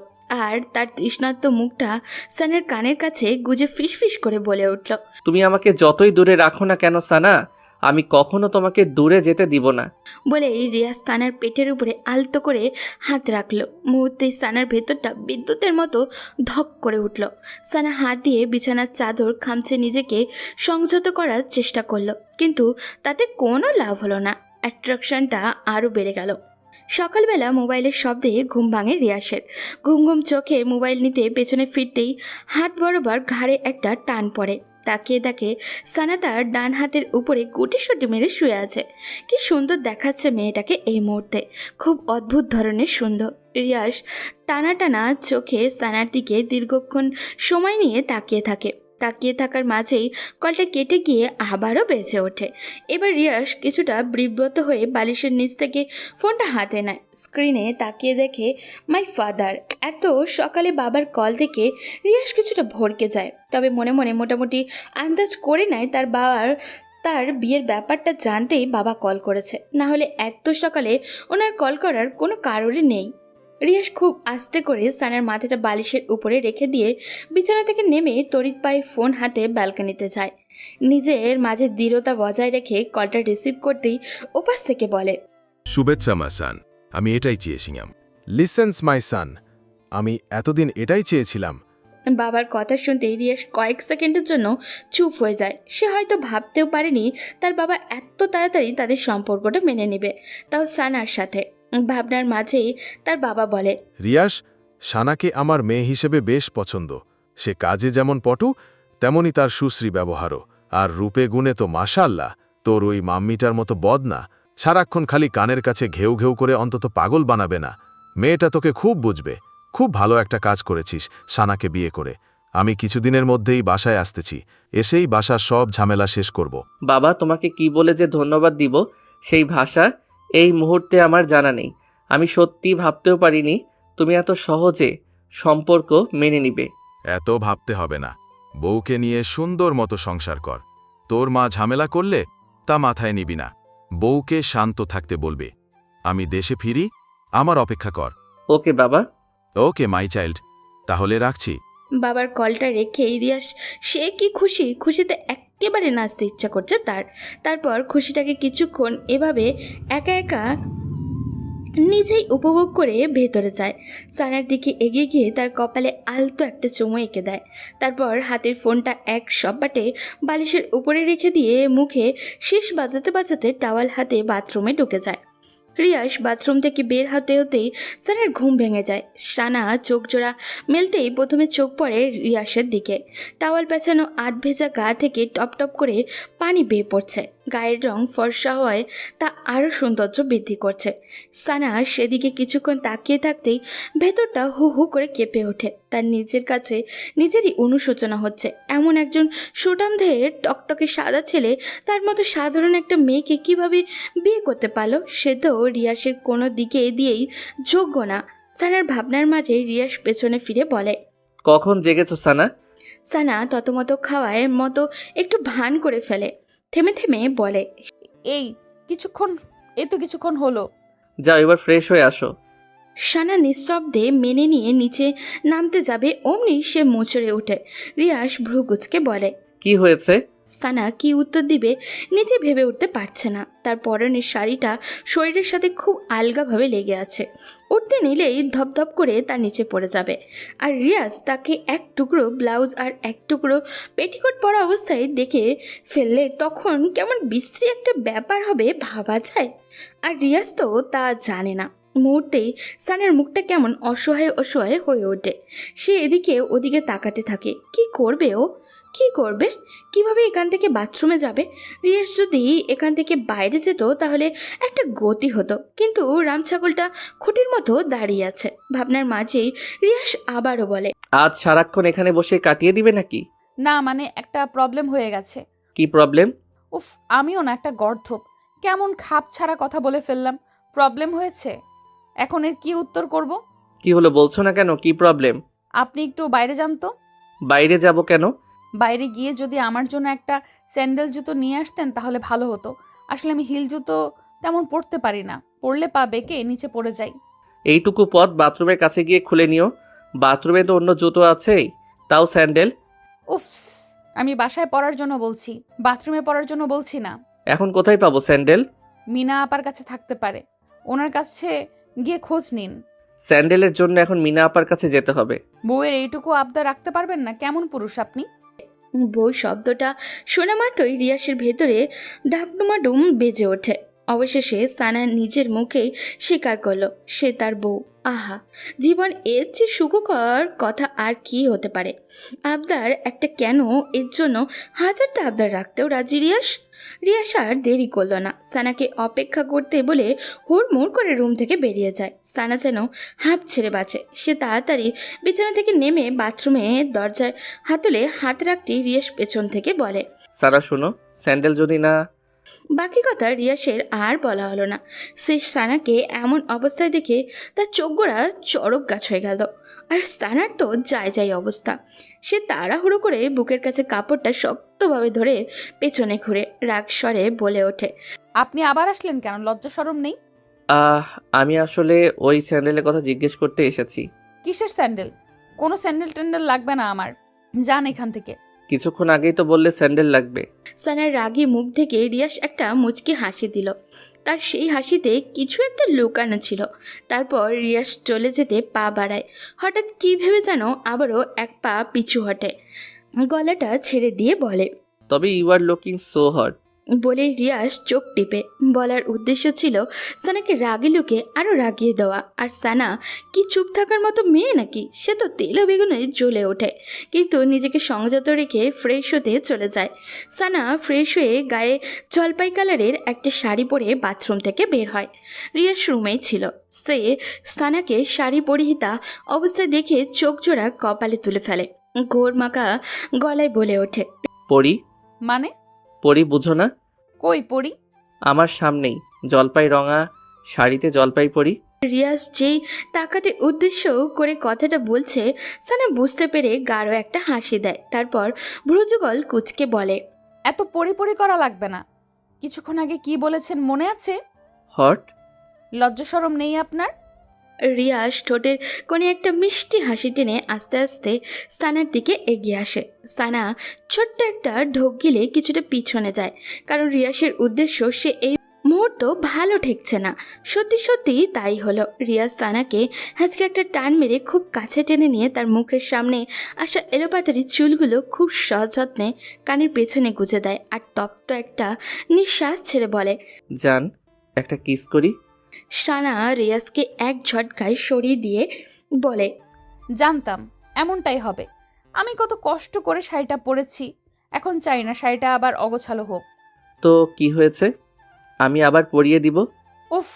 আর তার তৃষ্ণার্ত মুখটা সানার কানের কাছে গুজে ফিসফিস করে বলে উঠল, তুমি আমাকে যতই দূরে রাখো না কেন সানা, আমি কখনো তোমাকে দূরে যেতে দিব না। বলে রিয়াজ সানার পেটের উপরে আলতো করে হাত রাখলো। মুহূর্তেই সানার ভেতরটা বিদ্যুতের মতো ধক করে উঠল। সানা হাত দিয়ে বিছানার চাদর খামচে নিজেকে সংযত করার চেষ্টা করলো, কিন্তু তাতে কোনো লাভ হলো না। অ্যাট্রাকশনটা আরও বেড়ে গেল। সকালবেলা মোবাইলের শব্দে ঘুম ভাঙে রিয়াসের। ঘুম ঘুম চোখে মোবাইল নিতে পেছনে ফিরতেই হাত বরাবর ঘাড়ে একটা টান পড়ে। তাকিয়ে দেখে সানা তার ডান হাতের উপরে গুটিসুটি মেরে শুয়ে আছে। কি সুন্দর দেখাচ্ছে মেয়েটাকে এই মুহূর্তে, খুব অদ্ভুত ধরনের সুন্দর। রিয়াস টানা টানা চোখে সানার দিকে দীর্ঘক্ষণ সময় নিয়ে তাকিয়ে থাকে। তাকিয়ে থাকার মাঝেই কলটা কেটে গিয়ে আবারও বেজে ওঠে। এবার রিয়াস কিছুটা বিব্রত হয়ে বালিশের নিচ থেকে ফোনটা হাতে নেয়। স্ক্রিনে তাকিয়ে দেখে মাই ফাদার। এত সকালে বাবার কল থেকে রিয়াস কিছুটা ভড়কে যায়, তবে মনে মনে মোটামুটি আন্দাজ করে নেয় তার বিয়ের ব্যাপারটা জানতেই বাবা কল করেছে, না হলে এত সকালে ওনার কল করার কোনো কারণই নেই। রিয়াস খুব আস্তে করে সানার মাথাটা বালিশের উপরে রেখে দিয়ে বিছানা থেকে নেমে তড়িৎ পায়ে ফোন হাতে ব্যালকনিতে যায়। নিজের মাঝে দৃঢ়তা বজায় রেখে কলটা রিসিভ করতেই ওপাশ থেকে বলে, শুভেচ্ছা মা সান, আমি এটাই চেয়েছিলাম। লিসেন্স মাই সান, আমি এতদিন এটাই চেয়েছিলাম। বাবার কথা শুনতেই রিয়াস কয়েক সেকেন্ডের জন্য চুপ হয়ে যায়। সে হয়তো ভাবতেও পারেনি তার বাবা এত তাড়াতাড়ি তাদের সম্পর্কটা মেনে নেবে, তাও সানার সাথে। ভাবনার মাঝেই তার বাবা বলে, রিয়াস, সানাকে আমার মেয়ে হিসেবে বেশ পছন্দ। সে কাজে যেমন পটু, তেমনি তার সুশ্রী ব্যবহারও। আর রূপে গুণে তো মাশাআল্লাহ, তোর ওই মাম্মিটার মতো বদ না। সারাক্ষণ খালি কানের কাছে ঘেউ ঘেউ করে অন্তত পাগল বানাবে না। মেয়েটা তোকে খুব বুঝবে। খুব ভালো একটা কাজ করেছিস সানাকে বিয়ে করে। আমি কিছুদিনের মধ্যেই বাসায় আসতেছি, এসেই বাসার সব ঝামেলা শেষ করব। বাবা, তোমাকে কি বলে যে ধন্যবাদ দিব সেই ভাষা এই মুহূর্তে আমার জানা নেই। আমি সত্যি ভাবতেও পারিনি তুমি এত সহজে সম্পর্ক মেনে নিবে। এত ভাবতে হবে না, বউকে নিয়ে সুন্দর মতো সংসার কর। তোর মা ঝামেলা করলে তা মাথায় নিবি না, বউকে শান্ত থাকতে বলবে। আমি দেশে ফিরি, আমার অপেক্ষা কর। ওকে বাবা। ওকে মাই চাইল্ড, তাহলে রাখছি। বাবার কলটা রেখে রিয়াস সে কি খুশি, খুশিতে একেবারে নাচতে ইচ্ছা করছে তারপর খুশিটাকে কিছুক্ষণ এভাবে একা একা নিজেই উপভোগ করে ভেতরে যায়। সানার দিকে এগিয়ে গিয়ে তার কপালে আলতো একটা চুমু এঁকে দেয়। তারপর হাতের ফোনটা এক সপাটে বালিশের উপরে রেখে দিয়ে মুখে শীষ বাজাতে বাজাতে টাওয়াল হাতে বাথরুমে ঢুকে যায়। রিয়াস বাথরুম থেকে বের হতে হতেই সানার ঘুম ভেঙে যায়। সানা চোখ জোড়া মেলতেই প্রথমে চোখ পড়ে রিয়াসের দিকে। টাওয়াল পেঁচানো আধ ভেজা গা থেকে টপ টপ করে পানি বেয়ে পড়ছে। গায়ের রং ফর্সা হওয়ায় তা আরও সৌন্দর্য বৃদ্ধি করছে। সানা সেদিকে কিছুক্ষণ তাকিয়ে থাকতেই ভেতরটা হু হু করে কেঁপে ওঠে। তার নিজের কাছে নিজেরই অনুশোচনা হচ্ছে। এমন একজন সুঠামদেহের টকটকে সাদা ছেলে তার মতো সাধারণ একটা মেয়েকে কিভাবে বিয়ে করতে পারলো? সে তো রিয়াসের কোনো দিকে দিয়েই যোগ্য না। সানার ভাবনার মাঝে রিয়াস পেছনে ফিরে বলে, কখন জেগেছো সানা? সানা ততমতো খাওয়ায় মতো একটু ভান করে ফেলে, থেমে থেমে বলে, এই কিছুক্ষণ হলো। যাও এবার ফ্রেশ হয়ে আসো। সানা নিঃশব্দে মেনে নিয়ে নিচে নামতে যাবে, অমনি সে মোচড়ে ওঠে। রিয়াস ভ্রুকুচকে বলে, কি হয়েছে? সানা কি উত্তর দিবে নিজে ভেবে উঠতে পারছে না। তার পরনের শাড়িটা শরীরের সাথে খুব আলগাভাবে লেগে আছে, উঠতে নিলেই ধপধপ করে তার নিচে পড়ে যাবে। আর রিয়াজ তাকে এক টুকরো ব্লাউজ আর এক টুকরো পেটিকোট পরা অবস্থায় দেখে ফেললে তখন কেমন বিশ্রী একটা ব্যাপার হবে ভাবা যায়। আর রিয়াজ তো তা জানে না। মুহূর্তেই সানার মুখটা কেমন অসহায় অসহায় হয়ে ওঠে। সে এদিকে ওদিকে তাকাতে থাকে। কি করবে ও? কি করবে? কিভাবে এখান থেকে বাথরুমে যাবে? রিয়াস যদি এখান থেকে বাইরে যেত তাহলে একটা গতি হতো, কিন্তু রামছাগলটা খুঁটির মতো দাঁড়িয়ে আছে। ভাবনার মাঝেই রিয়াস আবারও বলে, আজ সারাক্ষণ এখানে বসে কাটিয়ে দিবে নাকি? না মানে একটা প্রবলেম হয়ে গেছে। কি প্রবলেম? উফ, আমিও না একটা গর্ধপ, কেমন খাপ ছাড়া কথা বলে ফেললাম। প্রবলেম হয়েছে, এখন এর কি উত্তর করব? কি হলো বলছো না কেন? কি প্রবলেম? আপনি একটু বাইরে যান তো। বাইরে যাব কেন? বাইরে গিয়ে যদি আমার জন্য একটা স্যান্ডেল জুতো নিয়ে আসতেন তাহলে ভালো হতো। আসলে আমি হিল জুতো তেমন পরতে পারি না, পরলে পা বেঁকে নিচে পড়ে যাই। এইটুকু পথ বাথরুমের কাছে গিয়ে খুলে নিও। বাথরুমে তো অন্য জুতো আছেই, তাও স্যান্ডেল। উফ, আমি বাসায় পরার জন্য বলছি, বাথরুমে পরার জন্য বলছি না। এখন কোথায় পাবো স্যান্ডেল? মিনা আপার কাছে থাকতে পারে, ওনার কাছে গিয়ে খোঁজ নিন। স্যান্ডেলের জন্য এখন মিনা আপার কাছে যেতে হবে? বউয়ের এইটুকু আবদার রাখতে পারবেন না? কেমন পুরুষ আপনি? বউ শব্দটা শোনা মাত্রই রিয়াসের ভেতরে ডাকডুমাডুম বেজে ওঠে। অবশেষে সানা নিজের মুখে স্বীকার করলো সে তার বউ। আহা, জীবন এর চেয়ে সুখকর কথা আর কি হতে পারে। আবদার একটা কেন, এর জন্য হাজারটা আবদার রাখতেও রাজি রিয়াস। রিয়াস আর দেরি করলো না, সানাকে অপেক্ষা করতে বলে হুড়মুড় করে রুম থেকে বেরিয়ে যায়। সানা যেন হাঁপ ছেড়ে বাঁচে। সে তাড়াতাড়ি বিছানা থেকে নেমে বাথরুমে দরজার হাতলে হাত রাখতেই রিয়াস পেছন থেকে বলে, সারা শোনো, স্যান্ডেল যদি না। বাকি কথা রিয়াসের আর বলা হলো না। সে সানাকে এমন অবস্থায় দেখে তার চোখগোড়া চড়ক গাছ হয়ে গেল। আর সানার তো যাই অবস্থা। সে তাড়াহুড়ো করে বুকের কাছে কাপড়টা শক্তভাবে ধরে পেছনে ঘুরে রাগ স্বরে বলে ওঠে, আপনি আবার আসলেন কেন? লজ্জা শরম নেই? আমি আসলে ওই স্যান্ডেলের কথা জিজ্ঞেস করতে এসেছি। কিসের স্যান্ডেল? কোনো স্যান্ডেল ট্যান্ডেল লাগবে না আমার, যান এখান থেকে। কিছুক্ষণ আগেই তো বললে স্যান্ডেল লাগবে। সানার রাগী মুখ থেকে রিয়াস একটা মুচকি হাসি দিল। তার সেই হাসিতে কিছু একটা লুকানো ছিল। তারপর রিয়াস চলে যেতে পা বাড়ায়। হঠাৎ কী ভেবে যেন আবারও এক পা পিছু হটে, গলাটা ছেড়ে দিয়ে বলে, তবে you are looking so hot. বলে রিয়াস চোখ টিপে বলার উদ্দেশ্য ছিল সানাকে রাগে লুকে আরও রাগিয়ে দেওয়া। আর সানা কি চুপ থাকার মতো মেয়ে নাকি? সে তো তেলে বেগুনে জ্বলে ওঠে, কিন্তু নিজেকে সংযত রেখে ফ্রেশ হতে চলে যায়। সানা ফ্রেশ হয়ে গায়ে জলপাই কালারের একটা শাড়ি পরে বাথরুম থেকে বের হয়। রিয়াস রুমেই ছিল। সে সানাকে শাড়ি পরিহিতা অবস্থায় দেখে চোখ জোড়া কপালে তুলে ফেলে। ঘোর মাখা গলায় বলে ওঠে, পরি? মানে? পরি বুঝো না? কই পড়ি? আমার সামনেই জলপাই রঙা শাড়িতে জলপাই পরি। রিয়াজ যেই তাকাতে উদ্দেশ্য করে কথাটা বলছে, সানা বুঝতে পেরে গাঢ় একটা হাসি দেয়। তারপর ভ্রুযুগল কুচকে বলে, এত পড়ি করা লাগবে না। কিছুক্ষণ আগে কি বলেছেন মনে আছে? হট? লজ্জা শরম নেই আপনার? রিয়াজ ঠোঁটের কোণে একটা মিষ্টি হাসি টেনে আস্তে আস্তে সানার দিকে এগিয়ে আসে। সানা ছোট্ট একটা ঢোক গিলে কিছুটা পিছনে যায়, কারণ রিয়াসের উদ্দেশ্য সে এই মুহূর্ত ভালো ঠেকছে না। সত্যি সত্যি তাই হলো। রিয়াজ সানাকে আজকে একটা টান মেরে খুব কাছে টেনে নিয়ে তার মুখের সামনে আসা এলোপাতারি চুলগুলো খুব সযত্নে কানের পেছনে গুজে দেয়। আর তপ্ত একটা নিঃশ্বাস ছেড়ে বলে, জান, একটা কিস করি। সানা রিয়াজকে এক ঝটকায় সরিয়ে দিয়ে বলে, জানতাম এমনটাই হবে। আমি কত কষ্ট করে শাড়িটা পরেছি, এখন চাই না শাড়িটা আবার অগোছালো হোক। তো কি হয়েছে? আমি আবার পরিয়ে দিব। উফ,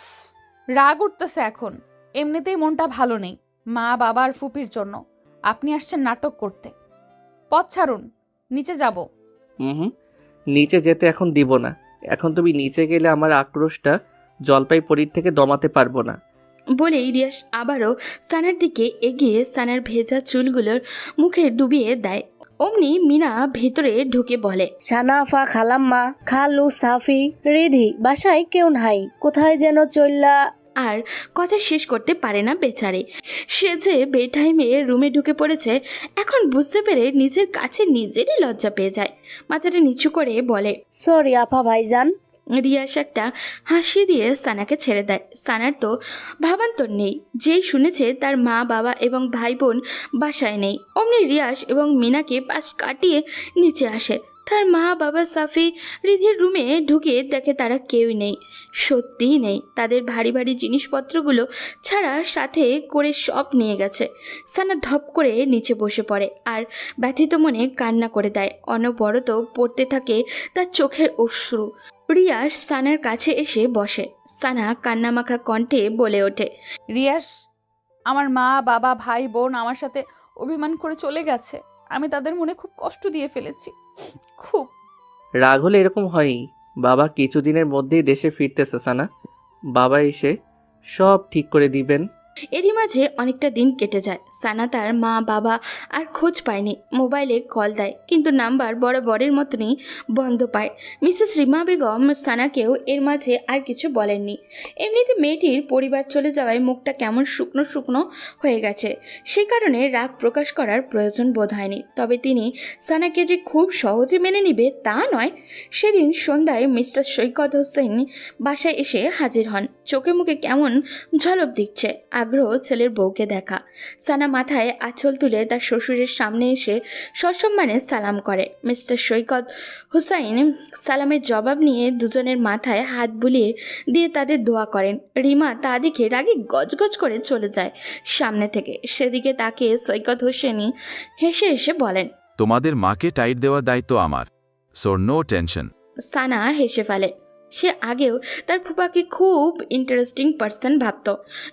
রাগ উঠতেছে এখন। এমনিতেই মনটা ভালো নেই মা বাবা আর ফুপির জন্য। আপনি আসছেন নাটক করতে। পথ ছাড়ুন, নিচে যাব। হুম, নিচে যেতে এখন দিব না। এখন তুমি নিচে গেলে আমার আক্রোশটা জলপাই পরির থেকে দমাতে পারবো না। বলেই রিয়াস আবারও সানার দিকে এগিয়ে সানার ভেজা চুলগুলোর মুখে ডুবিয়ে দেয়। অমনি মিনা ভেতরে ঢুকে বলে, সানাফা, খালাম্মা, খালু, সাফি, রিধি বাসায় কেউ নাই, কোথায় যেন চললা। আর কথা শেষ করতে পারে না বেচারে। সে যে বেটাইমে রুমে ঢুকে পড়েছে এখন বুঝতে পেরে নিজের কাছে নিজেরই লজ্জা পেয়ে যায়। মাথাটা নিচু করে বলে, সরি আপা ভাইজান। রিয়াস একটা হাসি দিয়ে সানাকে ছেড়ে দেয়। সানার তো ভাবান্তর নেই, যেই শুনেছে তার মা বাবা এবং ভাই বোন বাসায় নেই। অমনি রিয়াস এবং মিনাকে পাশ কাটিয়ে নিচে আসে। তার মা বাবা সাফি রিধির রুমে ঢুকে দেখে তারা কেউই নেই, সত্যিই নেই। তাদের ভারী ভারী জিনিসপত্রগুলো ছাড়া সাথে করে সব নিয়ে গেছে। সানা ধপ করে নিচে বসে পড়ে আর ব্যথিত মনে কান্না করে দেয়। অনবরত পড়তে থাকে তার চোখের অশ্রু। রিয়াস সানার কাছে এসে বসে। সানা কান্নামাখা কণ্ঠে বলে ওঠে, রিয়াস, আমার মা বাবা ভাই বোন আমার সাথে অভিমান করে চলে গেছে। আমি তাদের মনে খুব কষ্ট দিয়ে ফেলেছি, খুব। রাগ হলে এরকম হয়ই। বাবা কিছুদিনের মধ্যেই দেশে ফিরতেছে সানা। বাবা এসে সব ঠিক করে দিবেন। এরই মাঝে অনেকটা দিন কেটে যায়। সানা তার মা বাবা আর খোঁজ পায়নি। মোবাইলে কল দেয়, কিন্তু নাম্বার বরাবরের মতনই বন্ধ পায়। মিসেস রিমা বেগম সানাকেও এর মাঝে আর কিছু বলেননি। এমনিতে মেয়েটির পরিবার চলে যাওয়ায় মুখটা কেমন শুকনো শুকনো হয়ে গেছে, সে কারণে রাগ প্রকাশ করার প্রয়োজন বোধ হয়নি। তবে তিনি সানাকে যে খুব সহজে মেনে নিবে তা নয়। সেদিন সন্ধ্যায় মিস্টার সৈকত হোসেন বাসায় এসে হাজির হন। চোখে মুখে কেমন ঝলক দিচ্ছে। আগ্রহ ছেলের বউকে দেখা। সানা মাথায় আঁচল তুলে তার শ্বশুরের সামনে এসে সসম্মানে সালাম করে। মিস্টার সৈকত হুসাইন সালামের জবাব নিয়ে দুজনের মাথায় হাত বুলিয়ে দিয়ে তাদের দোয়া করেন। রিমা তা দেখে রাগে গজগজ করে চলে যায় সামনে থেকে। সেদিকে তাকিয়ে সৈকত হোসেনি হেসে হেসে বলেন, তোমাদের মাকে টাইট দেওয়ার দায়িত্ব আমার, সো নো টেনশন। সানা হেসে ফেলে। সে আগেও তার ফুপাকে খুব ইন্টারেস্টিং পার্সন ভাবত।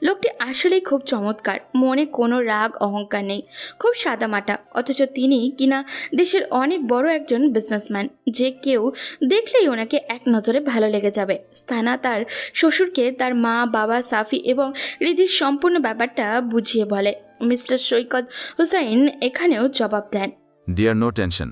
লোকটি আসলেই খুব চমৎকার, মনে কোনো রাগ অহংকার নেই, খুব সাদামাটা। অথচ তিনি কিনা দেশের অনেক বড় একজন বিজনেসম্যান, যে কেউ দেখলেই ওনাকে এক নজরে ভালো লেগে যাবে। সানা তার শ্বশুরকে তার মা, বাবা, সাফি এবং রিদির সম্পূর্ণ ব্যাপারটা বুঝিয়ে বলে। মিস্টার সৈকত হুসাইন এখানেও জবাব দেন, ডিয়ার নো টেনশন,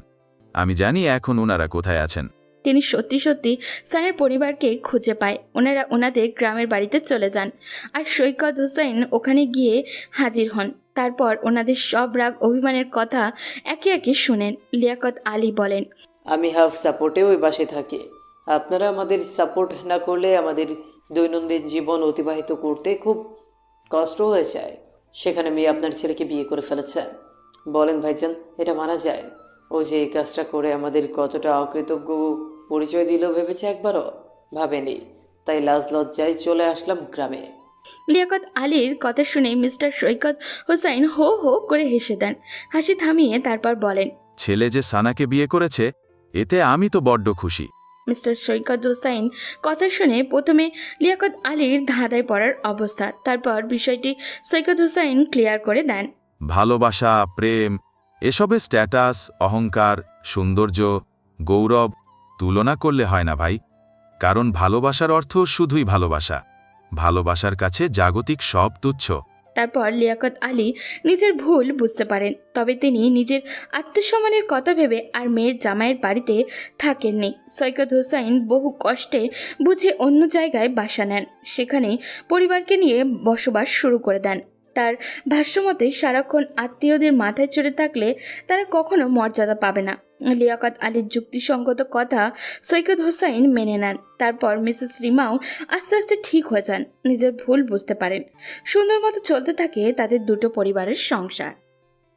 আমি জানি এখন ওনারা কোথায় আছেন। তিনি সত্যি সত্যি সানের পরিবারকে খুঁজে পায়। ওনারা ওনাদের গ্রামের বাড়িতে চলে যান আর সৈকত হোসেন ওখানে গিয়ে হাজির হন। তারপর ওনাদের সব রাগ অভিমানের কথা একে একে শুনেন। লিয়াকত আলী বলেন, আমি হাফ সাপোর্টে ওই বাসায় থাকি। আপনারা আমাদের সাপোর্ট না করলে আমাদের দৈনন্দিন জীবন অতিবাহিত করতে খুব কষ্ট হয়ে যায়। সেখানে মেয়ে আপনার ছেলেকে বিয়ে করে ফেলেছেন। বলেন ভাইজান, এটা মানা যায়? ও যে এই কাজটা করে আমাদের কতটা অকৃতজ্ঞ পরিচয় দিল ভেবেছে একবারও? ভাবেনি। তাই লাজ লজ্জায় চলে আসলাম গ্রামে। লিয়াকত আলীর কথা শুনে মিস্টার সৈকত হোসাইন হো হো করে হেসে দেন। হাসি থামিয়ে তারপর বলেন, ছেলে যে সানাকে বিয়ে করেছে এতে আমি তো বড্ড খুশি। মিস্টার সৈকত হোসাইন কথা শুনে প্রথমে লিয়াকত আলীর ধাঁধায় পড়ার অবস্থা, তারপর বিষয়টি সৈকত হোসাইন ক্লিয়ার করে দেন। ভালোবাসা, প্রেম, এসবের স্ট্যাটাস, অহংকার, সৌন্দর্য, গৌরব তুলনা করলে হয় না ভাই। কারণ ভালোবাসার অর্থ শুধুই ভালোবাসা। ভালোবাসার কাছে জাগতিক সব তুচ্ছ। তারপর লিয়াকত আলী নিজের ভুল বুঝতে পারেন। তবে তিনি নিজের আত্মসম্মানের কথা ভেবে আর মেয়ের জামাইয়ের বাড়িতে থাকেননি। সৈকত হোসাইন বহু কষ্টে বুঝে অন্য জায়গায় বাসা নেন। সেখানে পরিবারকে নিয়ে বসবাস শুরু করে দেন। তার ভাষ্যমতে সারাক্ষণ আত্মীয়দের মাথায় চড়ে থাকলে তারা কখনো মর্যাদা পাবে না। লিয়াকত আলীর যুক্তিসঙ্গত কথা সৈকত হোসাইন মেনে নেন। তারপর মিসেস রিমাও আস্তে আস্তে ঠিক হয়ে যান, নিজের ভুল বুঝতে পারেন। সুন্দর মতো চলতে থাকে তাদের দুটো পরিবারের সংসার।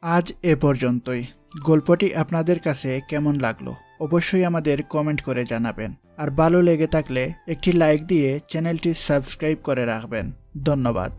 আজ এ পর্যন্তই। গল্পটি আপনাদের কাছে কেমন লাগলো অবশ্যই আমাদের কমেন্ট করে জানাবেন। আর ভালো লেগে থাকলে একটি লাইক দিয়ে চ্যানেলটি সাবস্ক্রাইব করে রাখবেন। ধন্যবাদ।